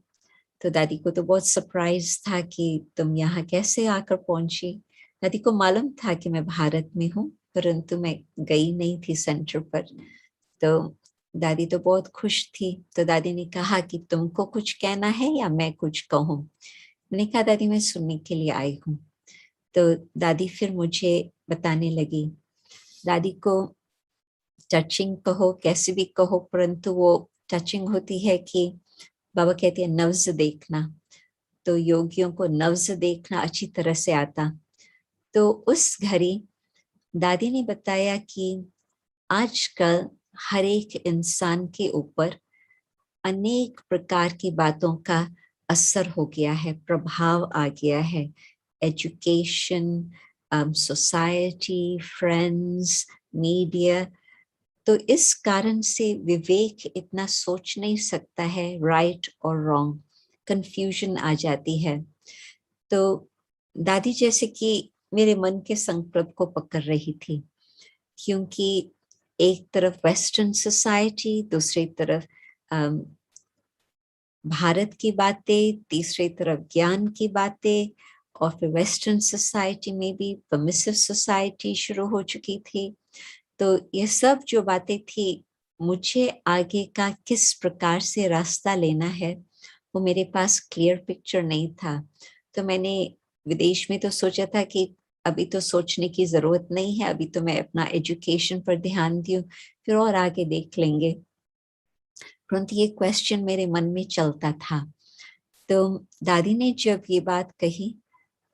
तो दादी को तो बहुत सरप्राइज था कि तुम यहाँ कैसे आकर पहुंची। दादी को मालूम था कि मैं भारत में हूँ, परंतु मैं गई नहीं थी सेंटर पर। तो दादी तो बहुत खुश थी। तो दादी ने कहा कि तुमको कुछ कहना है या मैं कुछ कहूँ। मैंने कहा दादी मैं सुनने के लिए आई हूँ। तो दादी फिर मुझे बताने लगी। दादी को टचिंग कहो, कैसे भी कहो, परंतु वो टचिंग होती है कि बाबा कहते हैं नव्ज देखना। तो योगियों को नव्ज देखना अच्छी तरह से आता। तो उस घड़ी दादी ने बताया कि आजकल हर एक इंसान के ऊपर अनेक प्रकार की बातों का असर हो गया है, प्रभाव आ गया है। Education, society, friends, media. तो इस कारण से विवेक इतना सोच नहीं सकता है, राइट और रॉन्ग, कंफ्यूजन आ जाती है। तो दादी जैसे कि मेरे मन के संकल्प को पकड़ रही थी, क्योंकि एक तरफ वेस्टर्न सोसाइटी, दूसरी तरफ भारत की बातें, तीसरी तरफ ज्ञान की बातें, और फिर वेस्टर्न सोसाइटी में भी परमिसिव सोसाइटी शुरू हो चुकी थी। तो ये सब जो बातें थी, मुझे आगे का किस प्रकार से रास्ता लेना है वो मेरे पास क्लियर पिक्चर नहीं था। तो मैंने विदेश में तो सोचा था कि अभी तो सोचने की जरूरत नहीं है, अभी तो मैं अपना एजुकेशन पर ध्यान दूं, फिर और आगे देख लेंगे। परंतु ये क्वेश्चन मेरे मन में चलता था। तो दादी ने जब ये बात कही,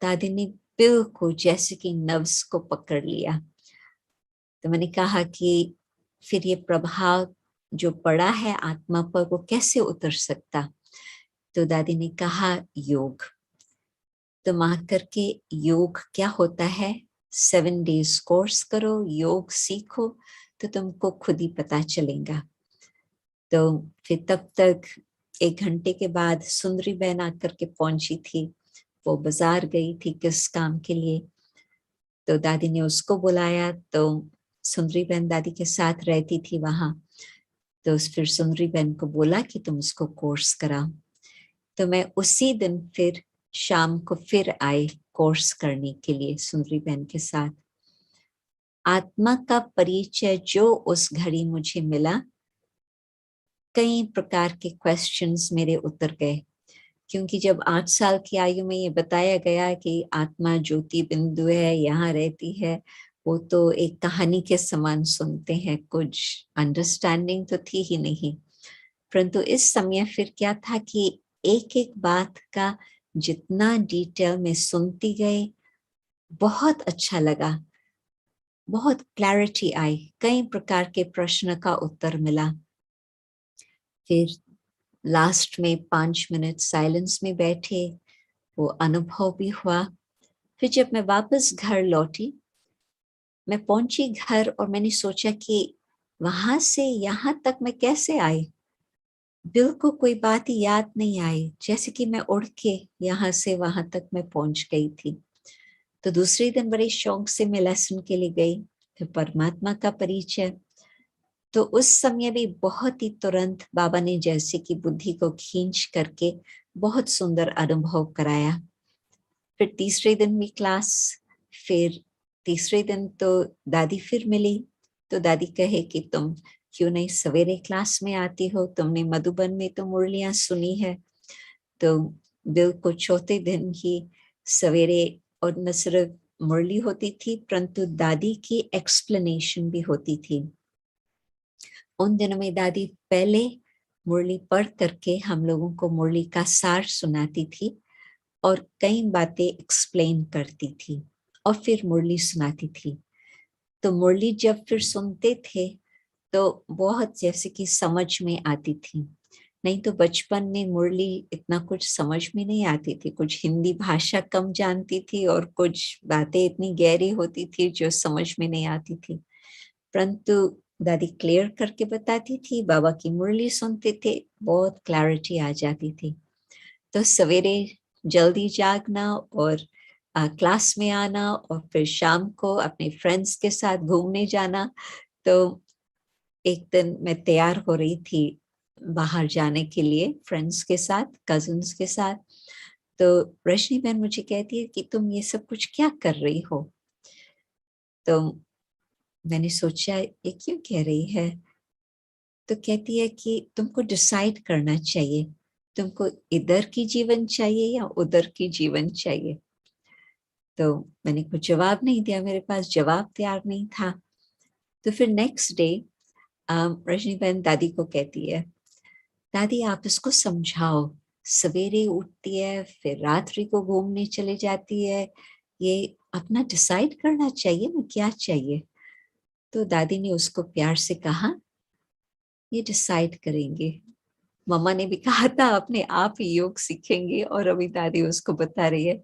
दादी ने बिल्कुल जैसे कि नब्ज को पकड़ लिया। तो मैंने कहा कि फिर ये प्रभाव जो पड़ा है आत्मा पर वो कैसे उतर सकता। तो दादी ने कहा योग। तो वहां करके योग क्या होता है, 7 days कोर्स करो, योग सीखो, तो तुमको खुद ही पता चलेगा। तो फिर तब तक 1 घंटे के बाद सुंदरी बहन आकर के पहुंची थी। वो बाजार गई थी किस काम के लिए, तो दादी ने उसको बुलाया। तो सुंदरी बहन दादी के साथ रहती थी वहां। तो फिर सुंदरी बहन को बोला कि तुम उसको कोर्स कराओ। तो मैं उसी दिन फिर शाम को फिर आई कोर्स करने के लिए सुंदरी बहन के साथ। आत्मा का परिचय जो उस घड़ी मुझे मिला, कई प्रकार के क्वेश्चंस मेरे उतर गए। क्योंकि जब 8 साल की आयु में ये बताया गया कि आत्मा ज्योति बिंदु है, यहाँ रहती है, वो तो एक कहानी के समान सुनते हैं, कुछ अंडरस्टैंडिंग तो थी ही नहीं। परंतु इस समय फिर क्या था कि एक एक बात का जितना डिटेल में सुनती गई, बहुत अच्छा लगा, बहुत क्लैरिटी आई, कई प्रकार के प्रश्न का उत्तर मिला। फिर लास्ट में 5 मिनट साइलेंस में बैठे, वो अनुभव भी हुआ। फिर जब मैं वापस घर लौटी, मैं पहुंची घर और मैंने सोचा कि वहां से यहाँ तक मैं कैसे आई। बिल्कुल कोई बात ही याद नहीं आई, जैसे कि मैं उड़ के यहाँ से वहां तक मैं पहुंच गई थी। तो दूसरे दिन बड़े शौक से मैं लेसन के लिए गई, फिर परमात्मा का परिचय। तो उस समय भी बहुत ही तुरंत बाबा ने जैसे कि बुद्धि को खींच करके बहुत सुंदर अनुभव कराया। फिर तीसरे दिन भी क्लास, फिर तीसरे दिन तो दादी फिर मिली। तो दादी कहे कि तुम क्यों नहीं सवेरे क्लास में आती हो, तुमने मधुबन में तो मुरलियां सुनी है। तो बिल्कुल चौथे दिन ही सवेरे, और न सिर्फ मुरली होती थी परंतु दादी की एक्सप्लेनेशन भी होती थी। उन दिनों में दादी पहले मुरली पढ़ करके हम लोगों को मुरली का सार सुनाती थी और कई बातें एक्सप्लेन करती थी और फिर मुरली सुनाती थी। तो मुरली जब फिर सुनते थे तो बहुत जैसे कि समझ में आती थी। नहीं तो बचपन में मुरली इतना कुछ समझ में नहीं आती थी, कुछ हिंदी भाषा कम जानती थी और कुछ बातें इतनी गहरी होती थी जो समझ में नहीं आती थी। परंतु दादी क्लियर करके बताती थी, बाबा की मुरली सुनते थे, बहुत क्लैरिटी आ जाती थी। तो सवेरे जल्दी जागना और क्लास में आना और फिर शाम को अपने फ्रेंड्स के साथ घूमने जाना। तो एक दिन मैं तैयार हो रही थी बाहर जाने के लिए फ्रेंड्स के साथ, कजिन्स के साथ। तो रजनी बहन मुझे कहती है कि तुम ये सब कुछ क्या कर रही हो। तो मैंने सोचा ये क्यों कह रही है। तो कहती है कि तुमको डिसाइड करना चाहिए, तुमको इधर की जीवन चाहिए या उधर की जीवन चाहिए। तो मैंने कुछ जवाब नहीं दिया, मेरे पास जवाब तैयार नहीं था। तो फिर नेक्स्ट डे रजनी बहन दादी को कहती है, दादी आप इसको समझाओ, सवेरे उठती है फिर रात्रि को घूमने चले जाती है, ये अपना डिसाइड करना चाहिए ना क्या चाहिए। तो दादी ने उसको प्यार से कहा, ये डिसाइड करेंगे। मम्मा ने भी कहा था अपने आप ही योग सीखेंगे और अभी दादी उसको बता रही है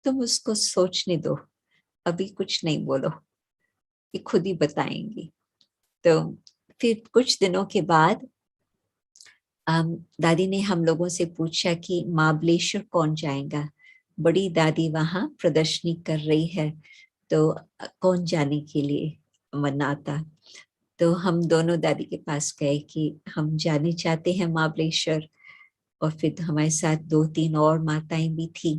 तुम उसको सोचने दो, अभी कुछ नहीं बोलो, ये खुद ही बताएंगी। तो फिर कुछ दिनों के बाद दादी ने हम लोगों से पूछा कि महाबलेश्वर कौन जाएगा। बड़ी दादी वहां प्रदर्शनी कर रही है, तो कौन जाने के लिए मना था। तो हम दोनों दादी के पास गए कि हम जाने चाहते हैं महाबलेश्वर। और फिर हमारे साथ 2-3 और माताएं भी थी।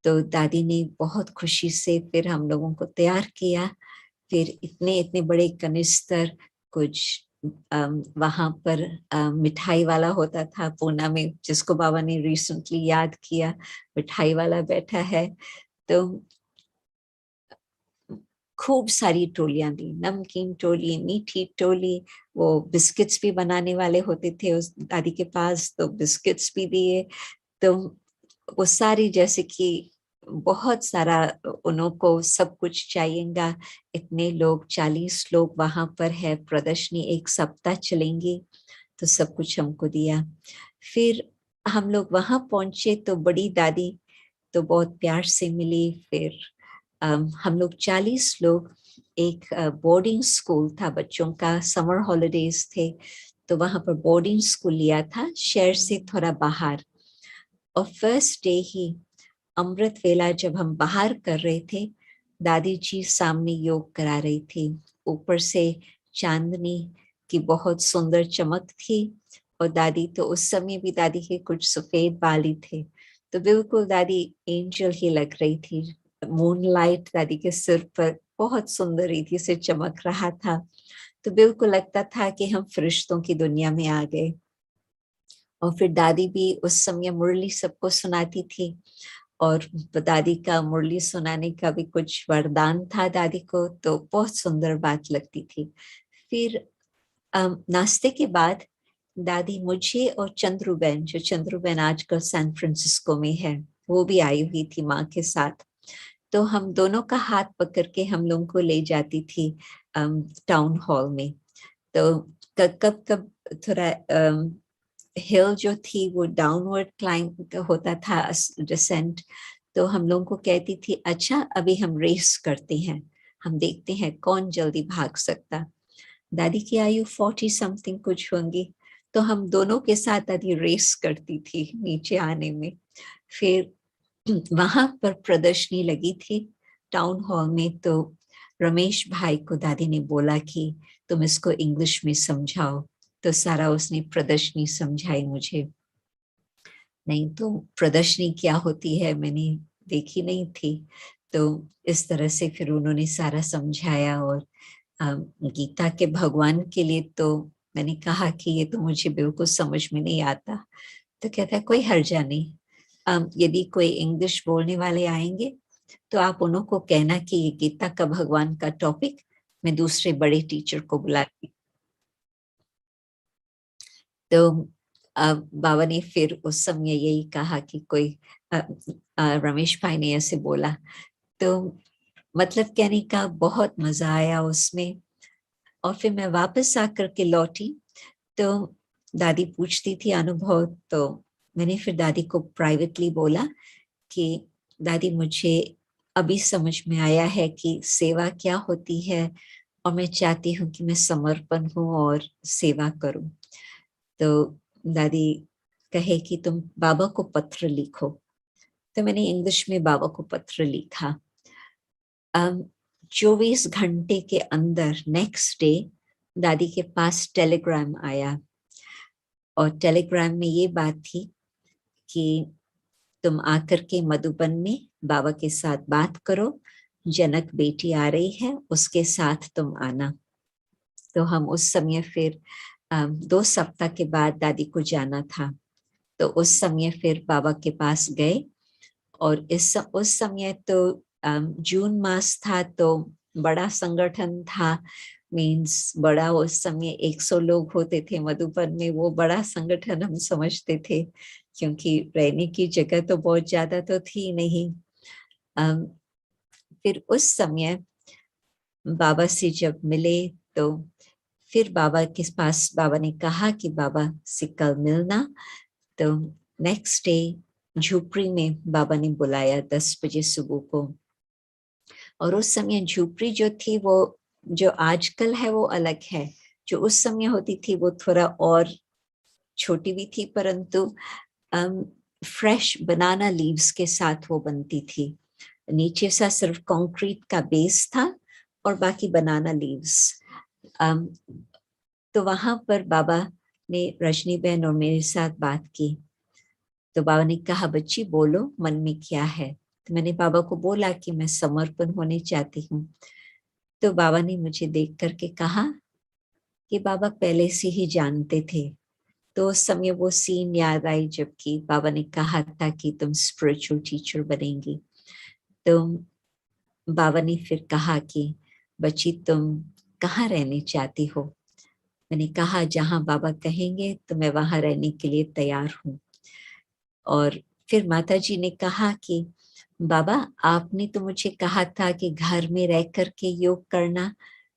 तो दादी ने बहुत खुशी से फिर हम लोगों को तैयार किया। फिर इतने इतने बड़े कनिस्तर, कुछ वहां पर मिठाई वाला होता था पूना में, जिसको बाबा ने रिसेंटली याद किया, मिठाई वाला बैठा है। तो खूब सारी टोलियां दी, नमकीन टोली, मीठी टोली, वो बिस्किट्स भी बनाने वाले होते थे उस दादी के पास, तो बिस्किट्स भी दिए। तो वो सारी, जैसे कि बहुत सारा उनको सब कुछ चाहिएगा, इतने लोग, 40 लोग वहां पर है, प्रदर्शनी 1 सप्ताह चलेंगी, तो सब कुछ हमको दिया। फिर हम लोग वहां पहुंचे तो बड़ी दादी तो बहुत प्यार से मिली। फिर हम लोग 40 लोग, एक बोर्डिंग स्कूल था बच्चों का, समर हॉलिडेज थे, तो वहां पर बोर्डिंग स्कूल लिया था शहर से थोड़ा बाहर। और फर्स्ट डे ही अमृत वेला जब हम बाहर कर रहे थे, दादी जी सामने योग करा रही थी। ऊपर से चांदनी की बहुत सुंदर चमक थी, और दादी तो उस समय भी, दादी के कुछ सफेद बाल ही थे, तो बिल्कुल दादी एंजल ही लग रही थी। मूनलाइट दादी के सिर पर बहुत सुंदर रीति से चमक रहा था, तो बिल्कुल लगता था कि हम फरिश्तों की दुनिया में आ गए। और फिर दादी भी उस समय मुरली सबको सुनाती थी, और दादी का मुरली सुनाने का भी कुछ वरदान था दादी को, तो बहुत सुंदर बात लगती थी। फिर नाश्ते के बाद दादी मुझे और चंद्रुबेन, जो चंद्रुबेन आजकल सैन फ्रांसिस्को में है, वो भी आई हुई थी माँ के साथ, तो हम दोनों का हाथ पकड़ के हम लोगों को ले जाती थी टाउन हॉल में। तो कब कब थोड़ा हिल जो थी वो डाउनवर्ड क्लाइंब होता था, डिसेंट, तो हम लोगों को कहती थी, अच्छा अभी हम रेस करते हैं, हम देखते हैं कौन जल्दी भाग सकता। दादी की आयु 40 समथिंग कुछ होंगी, तो हम दोनों के साथ दादी रेस करती थी नीचे आने में। फिर वहां पर प्रदर्शनी लगी थी टाउन हॉल में, तो रमेश भाई को दादी ने बोला कि तुम इसको इंग्लिश में समझाओ, तो सारा उसने प्रदर्शनी समझाई मुझे। नहीं तो प्रदर्शनी क्या होती है मैंने देखी नहीं थी, तो इस तरह से फिर उन्होंने सारा समझाया। और गीता के भगवान के लिए तो मैंने कहा कि ये तो मुझे बिल्कुल समझ में नहीं आता, तो कहता है कोई हर्जा नहीं, यदि कोई इंग्लिश बोलने वाले आएंगे तो आप उन्हों को कहना कि ये गीता का भगवान का टॉपिक मैं दूसरे बड़े टीचर को बुलाती। तो बाबा ने फिर उस समय यही कहा कि कोई रमेश भाई ने ऐसे बोला, तो मतलब कहने का बहुत मजा आया उसमें। और फिर मैं वापस आकर के लौटी, तो दादी पूछती थी अनुभव, तो मैंने फिर दादी को प्राइवेटली बोला कि दादी मुझे अभी समझ में आया है कि सेवा क्या होती है, और मैं चाहती हूँ कि मैं समर्पण हूँ और सेवा करूँ। तो दादी कहे कि तुम बाबा को पत्र लिखो, तो मैंने इंग्लिश में बाबा को पत्र लिखा। 24 घंटे के अंदर नेक्स्ट डे दादी के पास टेलीग्राम आया, और टेलीग्राम में ये बात थी कि तुम आकर के मधुबन में बाबा के साथ बात करो, जनक बेटी आ रही है, उसके साथ तुम आना। तो हम उस समय फिर 2 सप्ताह के बाद दादी को जाना था, तो उस समय फिर बाबा के पास गए। और उस समय तो जून मास था, तो बड़ा संगठन था, मीन्स बड़ा, उस समय 100 लोग होते थे मधुबन में, वो बड़ा संगठन हम समझते थे, क्योंकि रहने की जगह तो बहुत ज्यादा तो थी नहीं। फिर उस समय बाबा से जब मिले, तो फिर बाबा के पास बाबा ने कहा कि बाबा से कल मिलना। तो नेक्स्ट डे झोपड़ी में बाबा ने बुलाया 10 बजे सुबह को। और उस समय झोपड़ी जो थी, वो जो आजकल है वो अलग है, जो उस समय होती थी वो थोड़ा और छोटी भी थी, परंतु फ्रेश बनाना लीव्स के साथ वो बनती थी। नीचे सा सिर्फ कंक्रीट का बेस था और बाकी बनाना लीव्स। तो वहां पर बाबा ने रजनी बहन और मेरे साथ बात की, तो बाबा ने कहा बच्ची बोलो मन में क्या है। तो मैंने बाबा को बोला कि मैं समर्पण होने चाहती हूँ। तो बाबा ने मुझे देख करके कहा कि बाबा पहले से ही जानते थे। तो उस समय वो सीन याद आई जबकि बाबा ने कहा था कि तुम स्पिरिचुअल टीचर बनेंगी। तो बाबा ने फिर कहा कि बच्ची तुम कहाँ रहने चाहती हो? मैंने कहा जहाँ बाबा कहेंगे तो मैं वहां रहने के लिए तैयार हूँ। और फिर माता जी ने कहा कि बाबा आपने तो मुझे कहा था कि घर में रह करके योग करना,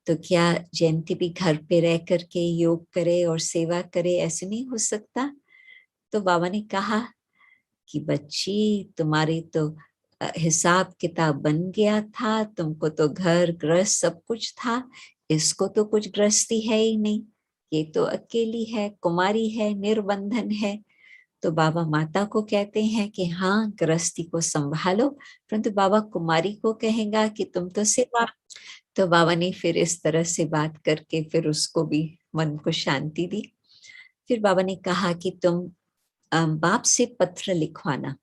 तो क्या जयंती भी घर पे रह करके योग करे और सेवा करे, ऐसे नहीं हो सकता? तो बाबा ने कहा कि बच्ची तुम्हारी तो हिसाब किताब बन गया था, तुमको तो घर गृहस्थ सब कुछ था, इसको तो कुछ गृहस्थी है ही नहीं, ये तो अकेली है, कुमारी है, निर्बंधन है। तो बाबा माता को कहते हैं कि हाँ गृहस्थी को संभालो, परंतु बाबा कुमारी को कहेगा कि तुम तो सेवा। तो बाबा ने फिर इस तरह से बात करके फिर उसको भी मन को शांति दी। फिर बाबा ने कहा कि तुम बाप से पत्र लिखवाना।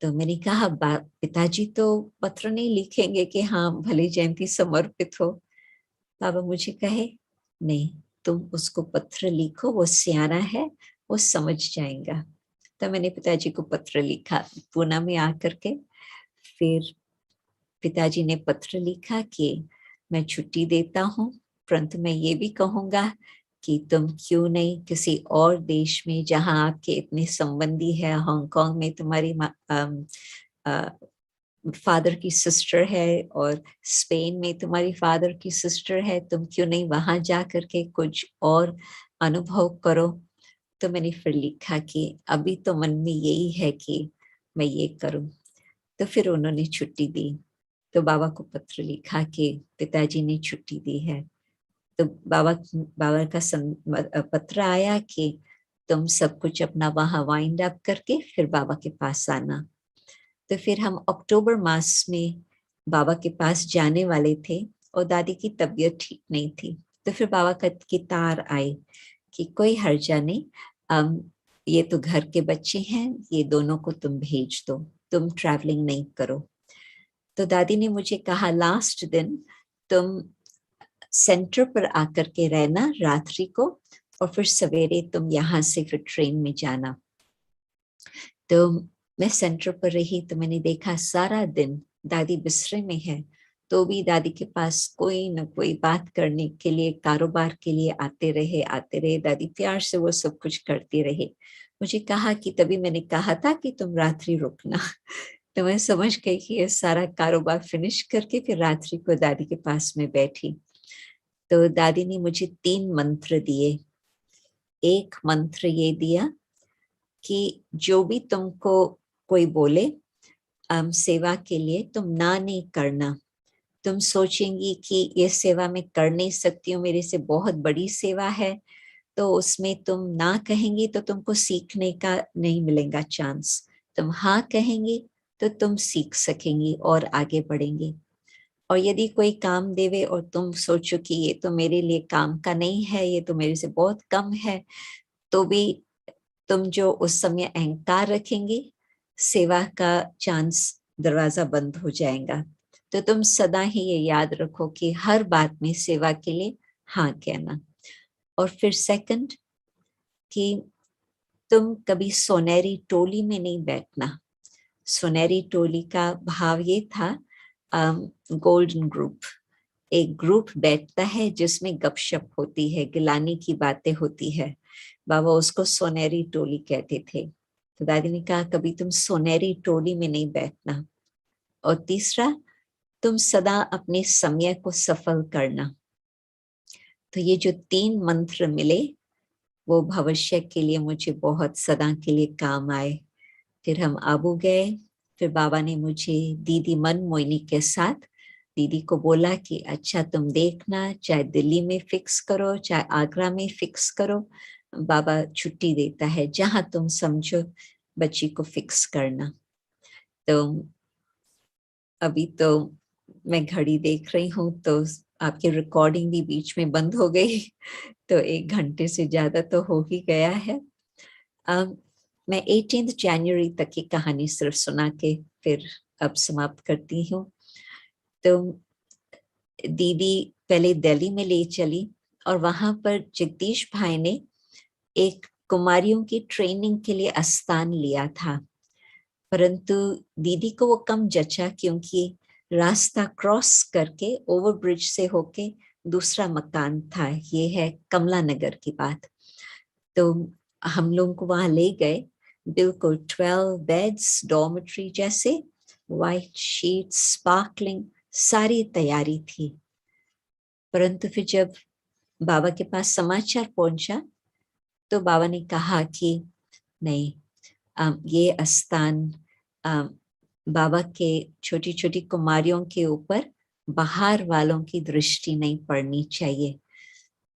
तो मैंने कहा पिताजी तो पत्र नहीं लिखेंगे कि हाँ भले जयंती समर्पित हो। बाबा मुझे कहे नहीं, तुम उसको पत्र लिखो, वो सियाना है, वो समझ जाएगा। तो मैंने पिताजी को पत्र लिखा पूना में आकर के। फिर पिताजी ने पत्र लिखा कि मैं छुट्टी देता हूँ, परंतु मैं ये भी कहूँगा कि तुम क्यों नहीं किसी और देश में जहाँ आपके इतने संबंधी है, हांगकांग में तुम्हारी फादर की सिस्टर है और स्पेन में तुम्हारी फादर की सिस्टर है, तुम क्यों नहीं वहां जा करके कुछ और अनुभव करो। तो मैंने फिर लिखा कि अभी तो मन में यही है कि मैं ये करूं। तो फिर उन्होंने छुट्टी दी। तो बाबा को पत्र लिखा कि पिताजी ने छुट्टी दी है। तो बाबा का पत्र आया कि तुम सब कुछ अपना वहां वाइंड अप करके फिर बाबा के पास आना। तो फिर हम अक्टूबर मास में बाबा के पास जाने वाले थे और दादी की तबीयत ठीक नहीं थी। तो फिर बाबा की तार आई कि कोई हर्जा नहीं, ये तो घर के बच्चे हैं, ये दोनों को तुम भेज दो, तुम ट्रैवलिंग नहीं करो। तो दादी ने मुझे कहा लास्ट दिन तुम सेंटर पर आकर के रहना रात्रि को, और फिर सवेरे तुम यहाँ से फिर ट्रेन में जाना। तो मैं सेंटर पर रही तो मैंने देखा सारा दिन दादी बिस्तरे में है, तो भी दादी के पास कोई न कोई बात करने के लिए, कारोबार के लिए आते रहे। दादी प्यार से वो सब कुछ करती रही। मुझे कहा कि तभी मैंने कहा था कि तुम रात्रि रुकना। तो मैं समझ गई कि ये सारा कारोबार फिनिश करके फिर रात्रि को दादी के पास में बैठी। तो दादी ने मुझे 3 मंत्र दिए। एक मंत्र ये दिया कि जो भी तुमको कोई बोले सेवा के लिए, तुम ना नहीं करना। तुम सोचेंगी कि ये सेवा मैं कर नहीं सकती हूँ, मेरे से बहुत बड़ी सेवा है, तो उसमें तुम ना कहेंगी तो तुमको सीखने का नहीं मिलेगा चांस। तुम हाँ कहेंगी तो तुम सीख सकेंगी और आगे बढ़ेंगी। और यदि कोई काम देवे और तुम सोचो कि ये तो मेरे लिए काम का नहीं है, ये तो मेरे से बहुत कम है, तो भी तुम जो उस समय अहंकार रखेंगे, सेवा का चांस दरवाजा बंद हो जाएगा। तो तुम सदा ही ये याद रखो कि हर बात में सेवा के लिए हाँ कहना। और फिर सेकंड कि तुम कभी सोनेरी टोली में नहीं बैठना। सोनेरी टोली का भाव ये था गोल्डन ग्रुप। एक ग्रुप बैठता है जिसमें गपशप होती है, गिलानी की बातें होती है, बाबा उसको सोनेरी टोली कहते थे। तो दादी ने कहा कभी तुम सोनेरी टोली में नहीं बैठना। और तीसरा, तुम सदा अपने समय को सफल करना। तो ये जो 3 मंत्र मिले वो भविष्य के लिए मुझे बहुत सदा के लिए काम आए। फिर हम आबू गए। फिर बाबा ने मुझे दीदी मन मोहिनी के साथ, दीदी को बोला कि अच्छा तुम देखना, चाहे दिल्ली में फिक्स करो चाहे आगरा में फिक्स करो, बाबा छुट्टी देता है, जहां तुम समझो बच्ची को फिक्स करना। तो अभी तो मैं घड़ी देख रही हूँ तो आपकी रिकॉर्डिंग भी बीच में बंद हो गई। तो 1 घंटे से ज्यादा तो हो ही गया है। मैं 18 जनवरी तक की कहानी सिर्फ सुना के फिर अब समाप्त करती हूँ। तो दीदी पहले दिल्ली में ले चली और वहां पर जगदीश भाई ने एक कुमारियों की ट्रेनिंग के लिए स्थान लिया था, परंतु दीदी को वो कम जचा क्योंकि रास्ता क्रॉस करके ओवरब्रिज से होके दूसरा मकान था। ये है कमला नगर की बात। तो हम लोगों को वहां ले गए, बिल्कुल 12 बेड्स डॉर्मेट्री जैसे, वाइट शीट्स, स्पार्कलिंग, सारी तैयारी थी। परंतु फिर जब बाबा के पास समाचार पहुंचा तो बाबा ने कहा कि नहीं, ये स्थान बाबा के छोटी छोटी कुमारियों के ऊपर बाहर वालों की दृष्टि नहीं पड़नी चाहिए।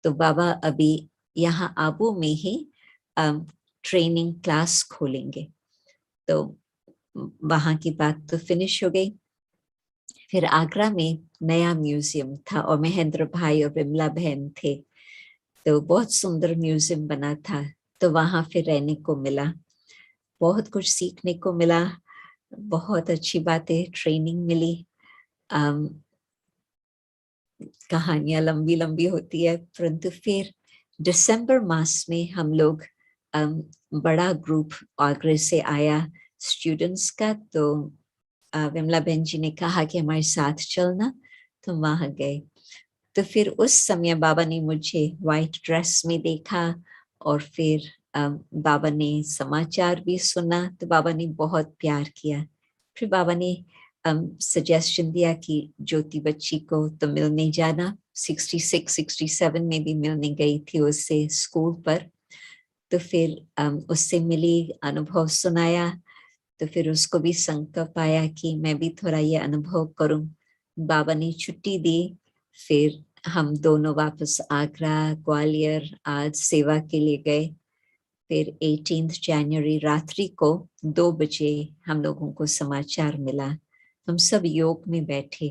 तो बाबा अभी यहाँ आबू में ही ट्रेनिंग क्लास खोलेंगे। तो वहाँ की बात तो फिनिश हो गई। फिर आगरा में नया म्यूजियम था और महेंद्र भाई और विमला बहन थे, तो बहुत सुंदर म्यूजियम बना था। तो वहां फिर रहने को मिला, बहुत कुछ सीखने को मिला, बहुत अच्छी बातें, ट्रेनिंग मिली। कहानियां लंबी लंबी होती है, परंतु फिर दिसंबर मास में हम लोग बड़ा ग्रुप आगरा से आया स्टूडेंट्स का। तो विमला बहन जी ने कहा कि हमारे साथ चलना, तो वहां गए। तो फिर उस समय बाबा ने मुझे वाइट ड्रेस में देखा और फिर बाबा ने समाचार भी सुना, तो बाबा ने बहुत प्यार किया। फिर बाबा ने सजेशन दिया कि ज्योति बच्ची को तो मिलने जाना, 66-67 में भी मिलने गई थी उससे स्कूल पर। तो फिर उससे मिली, अनुभव सुनाया। तो फिर उसको भी संकल्प आया कि मैं भी थोड़ा ये अनुभव करूं। बाबा ने छुट्टी दी। फिर हम दोनों वापस आगरा, ग्वालियर आज सेवा के लिए गए। फिर 18 जनवरी रात्रि को 2 बजे हम लोगों को समाचार मिला। हम सब योग में बैठे।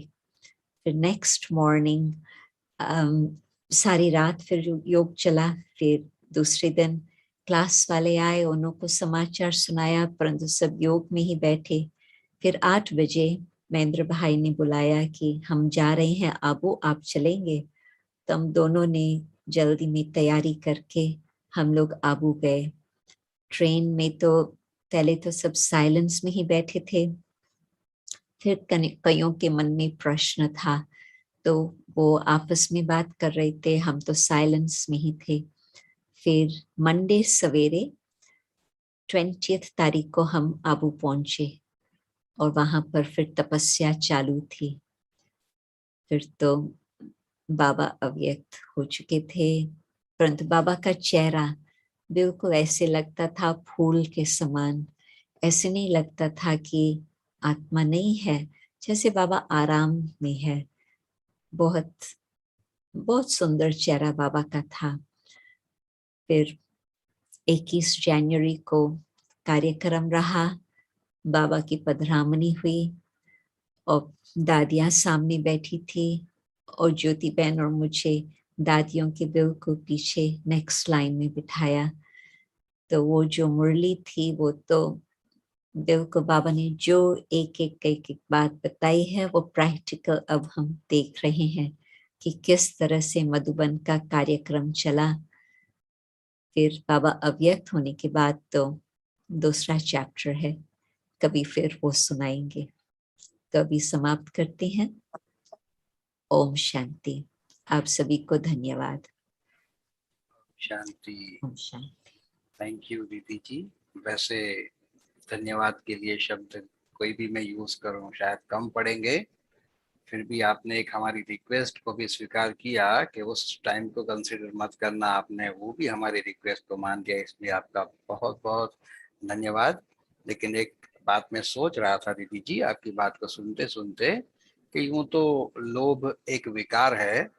फिर नेक्स्ट मॉर्निंग सारी रात फिर योग चला। फिर दूसरे दिन क्लास वाले आए, उनको समाचार सुनाया, परंतु सब योग में ही बैठे। फिर 8 बजे महेंद्र भाई ने बुलाया कि हम जा रहे हैं आबू, आप चलेंगे? तो हम दोनों ने जल्दी में तैयारी करके हम लोग आबू गए। ट्रेन में तो पहले तो सब साइलेंस में ही बैठे थे। फिर कईयों के मन में प्रश्न था, तो वो आपस में बात कर रहे थे, हम तो साइलेंस में ही थे। फिर मंडे सवेरे 20 तारीख को हम आबू पहुंचे और वहां पर फिर तपस्या चालू थी। फिर तो बाबा अव्यक्त हो चुके थे, परंतु बाबा का चेहरा बिल्कुल ऐसे लगता था फूल के समान। ऐसे नहीं लगता था कि आत्मा नहीं है, जैसे बाबा आराम में है। बहुत बहुत सुंदर चेहरा बाबा का था। फिर 21 जनवरी को कार्यक्रम रहा, बाबा की पधरामनी हुई और दादियां सामने बैठी थी और ज्योति बहन और मुझे दादियों के बिल्कुल पीछे नेक्स्ट लाइन में बिठाया। तो वो जो मुरली थी वो तो बिल्कुल बाबा ने जो एक एक बात बताई है वो प्रैक्टिकल अब हम देख रहे हैं कि किस तरह से मधुबन का कार्यक्रम चला। फिर बाबा अव्यक्त होने के बाद तो दूसरा चैप्टर है, कभी फिर वो सुनाएंगे। तो अभी समाप्त करते हैं। ओम शांति। आप सभी को धन्यवाद। शांति। ओम शांति। थैंक यू दीदी जी। वैसे धन्यवाद के लिए शब्द कोई भी मैं यूज करूं शायद कम पड़ेंगे, फिर भी आपने एक हमारी रिक्वेस्ट को भी स्वीकार किया कि उस टाइम को कंसिडर मत करना, आपने वो भी हमारी रिक्वेस्ट को मान लिया, इसलिए आपका बहुत बहुत धन्यवाद। लेकिन एक बात मैं सोच रहा था दीदी जी आपकी बात को सुनते सुनते कि यूं तो लोभ एक विकार है,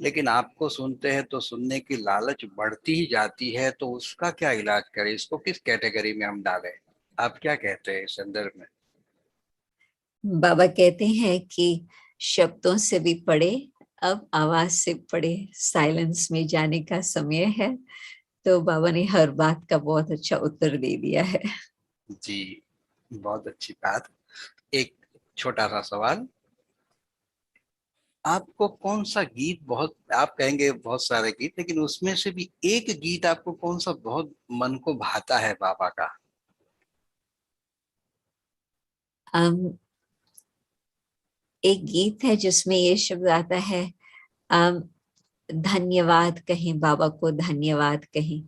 लेकिन आपको सुनते हैं तो सुनने की लालच बढ़ती ही जाती है, तो उसका क्या इलाज करें, इसको किस कैटेगरी में हम डालें? आप क्या कहते हैं इस संदर्भ में? बाबा कहते हैं कि शब्दों से भी पढ़े, अब आवाज से पढ़े, साइलेंस में जाने का समय है। तो बाबा ने हर बात का बहुत अच्छा उत्तर दे दिया है। जी बहुत अच्छी बात। एक छोटा सा सवाल, आपको कौन सा गीत बहुत, आप कहेंगे बहुत सारे गीत, लेकिन उसमें से भी एक गीत आपको कौन सा बहुत मन को भाता है बाबा का? एक गीत है जिसमें ये शब्द आता है, धन्यवाद कहें बाबा को, धन्यवाद कहें।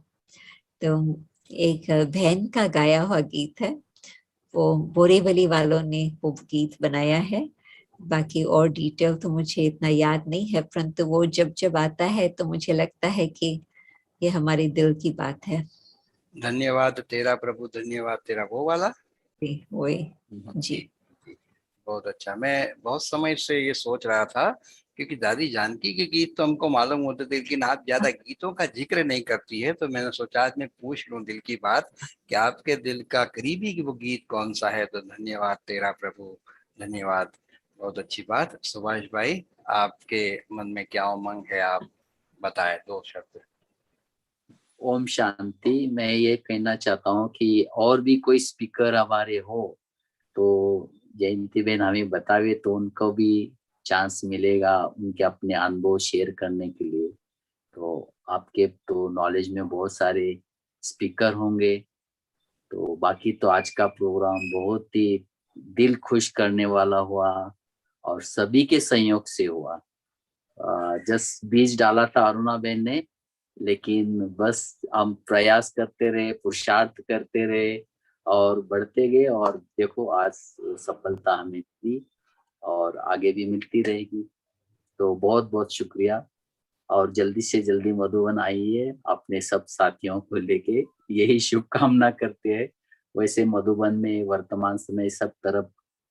तो एक बहन का गाया हुआ गीत है, वो बोरीवली वालों ने वो गीत बनाया है। बाकी और डिटेल तो मुझे इतना याद नहीं है, परंतु वो जब जब आता है तो मुझे लगता है कि ये हमारे दिल की बात है। धन्यवाद तेरा प्रभु, धन्यवाद तेरा, वो वाला? वही जी। बहुत अच्छा। मैं बहुत समय से ये सोच रहा था, क्योंकि दादी जानकी के गीत तो हमको मालूम होते थे, लेकिन आप ज्यादा गीतों का जिक्र नहीं करती है, तो मैंने सोचा आज मैं पूछ लूं दिल की बात कि आपके दिल का करीबी वो गीत कौन सा है। तो धन्यवाद तेरा प्रभु, धन्यवाद। बहुत अच्छी बात। सुभाष भाई, आपके मन में क्या उमंग है, आप बताएं 2 शब्द। ओम शांति। मैं ये कहना चाहता हूँ कि और भी कोई स्पीकर हमारे हो तो जयंती बहन हमें बतावे, तो उनको भी चांस मिलेगा उनके अपने अनुभव शेयर करने के लिए। तो आपके तो नॉलेज में बहुत सारे स्पीकर होंगे। तो बाकी तो आज का प्रोग्राम बहुत ही दिल खुश करने वाला हुआ और सभी के संयोग से हुआ। जस्ट बीज डाला था अरुणा बहन ने, लेकिन बस हम प्रयास करते रहे, पुरुषार्थ करते रहे और बढ़ते गए, और देखो आज सफलता हमें मिली और आगे भी मिलती रहेगी। तो बहुत बहुत शुक्रिया, और जल्दी से जल्दी मधुबन आइए अपने सब साथियों को लेके, यही शुभकामना करते हैं। वैसे मधुबन में वर्तमान समय सब तरफ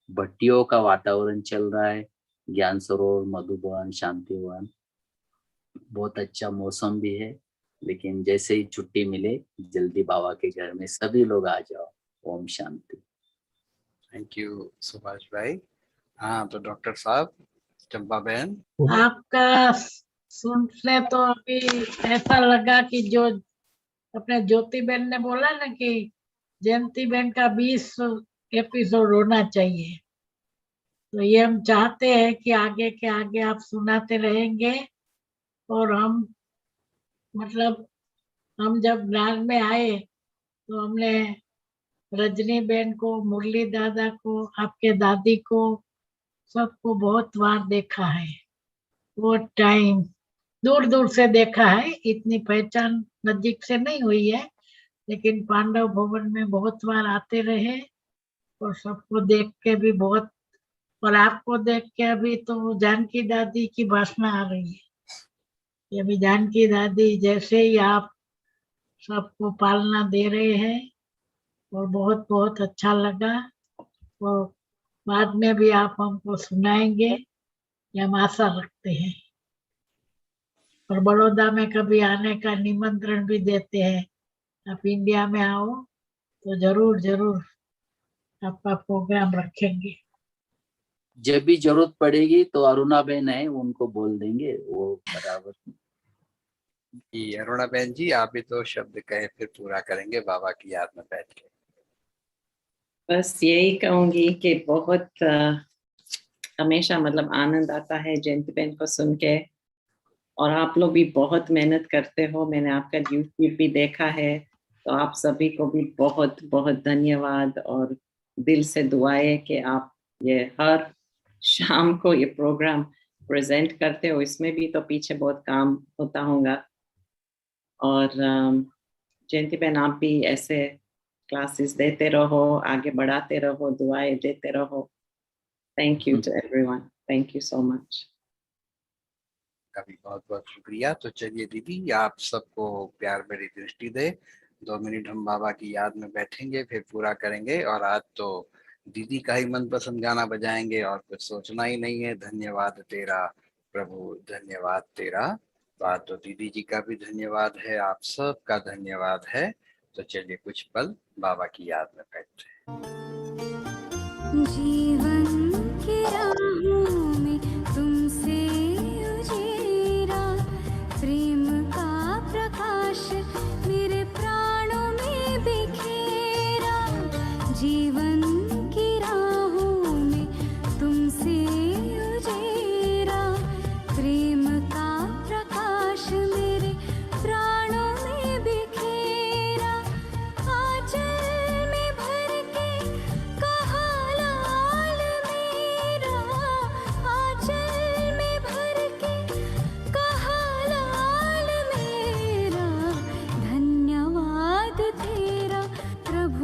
भट्टियों का वातावरण चल रहा है, ज्ञान सरोवर, मधुबन, शांतिवन, बहुत अच्छा मौसम भी है। लेकिन जैसे ही छुट्टी मिले जल्दी बाबा के घर में सभी लोग आ जाओ। ओम शांति। थैंक यू सुभाष भाई। हाँ, तो डॉक्टर साहब, चंपा बहन, आपका सुनने तो अभी ऐसा लगा कि जो अपने ज्योति बहन ने बोला ना कि जयंती बहन का 20 एपिसोड होना चाहिए, तो ये हम चाहते हैं कि आगे के आगे आप सुनाते रहेंगे। और हम मतलब हम जब ज्ञान में आए तो हमने रजनी बहन को, मुरली दादा को, आपके दादी को, सबको बहुत बार देखा है। वो टाइम दूर दूर से देखा है, इतनी पहचान नजदीक से नहीं हुई है, लेकिन पांडव भवन में बहुत बार आते रहे और सबको देख के भी बहुत, और आपको देख के अभी तो जानकी दादी की वासना आ रही है। ये अभी जानकी दादी जैसे ही आप सबको पालना दे रहे हैं, और बहुत बहुत अच्छा लगा। और बाद में भी आप हमको सुनाएंगे, ये हम आशा रखते हैं। और बड़ौदा में कभी आने का निमंत्रण भी देते हैं, आप इंडिया में आओ तो जरूर जरूर आपका प्रोग्राम रखेंगे। जब भी जरूरत पड़ेगी तो अरुणा बहन है, उनको बोल देंगे, वो बराबर। जी अरुणा बहन जी, आप भी तो शब्द कहे फिर पूरा करेंगे बाबा की याद में बैठ के। बस यही कहूंगी कि बहुत हमेशा मतलब आनंद आता है जयंती बहन को सुन के, और आप लोग भी बहुत मेहनत करते हो। मैंने आपका यूट्यूब भी देखा है, तो आप सभी को भी बहुत बहुत धन्यवाद और दिल से दुआएं कि आप ये हर शाम को ये प्रोग्राम प्रेजेंट करते हो। इसमें भी तो पीछे बहुत काम होता होगा। और जयंती बहन, आप भी ऐसे क्लासेस देते रहो, आगे बढ़ाते रहो, दुआएं देते रहो। Thank you to everyone, thank you so much. कभी बहुत बहुत शुक्रिया। तो चलिए दीदी, आप सबको प्यार भरी दृष्टि दे। 2 मिनट हम बाबा की याद में बैठेंगे, फिर पूरा करेंगे। और आज तो दीदी का ही मनपसंद गाना बजाएंगे और कुछ सोचना ही नहीं है। धन्यवाद तेरा प्रभु, धन्यवाद तेरा। तो आज तो दीदी जी का भी धन्यवाद है, आप सब का धन्यवाद है। तो चलिए कुछ पल बाबा की याद में बैठते हैं। जीवन की राहों में तुमसे उजेरा, प्रेम का प्रकाश मेरे प्राणों में बिखेरा। जीवन की राहों में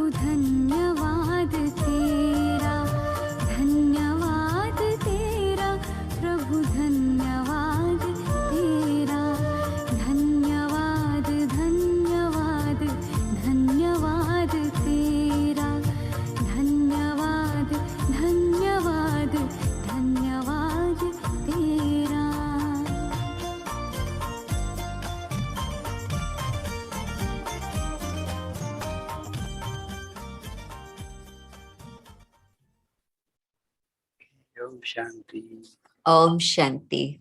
धन्यवाद तेरा, धन्यवाद तेरा प्रभु, धन्यवाद तेरा, धन्यवाद धन्यवाद धन्यवाद तेरा, धन्यवाद धन्यवाद धन्यवाद तेरा। ओम शांति। ओम शांति।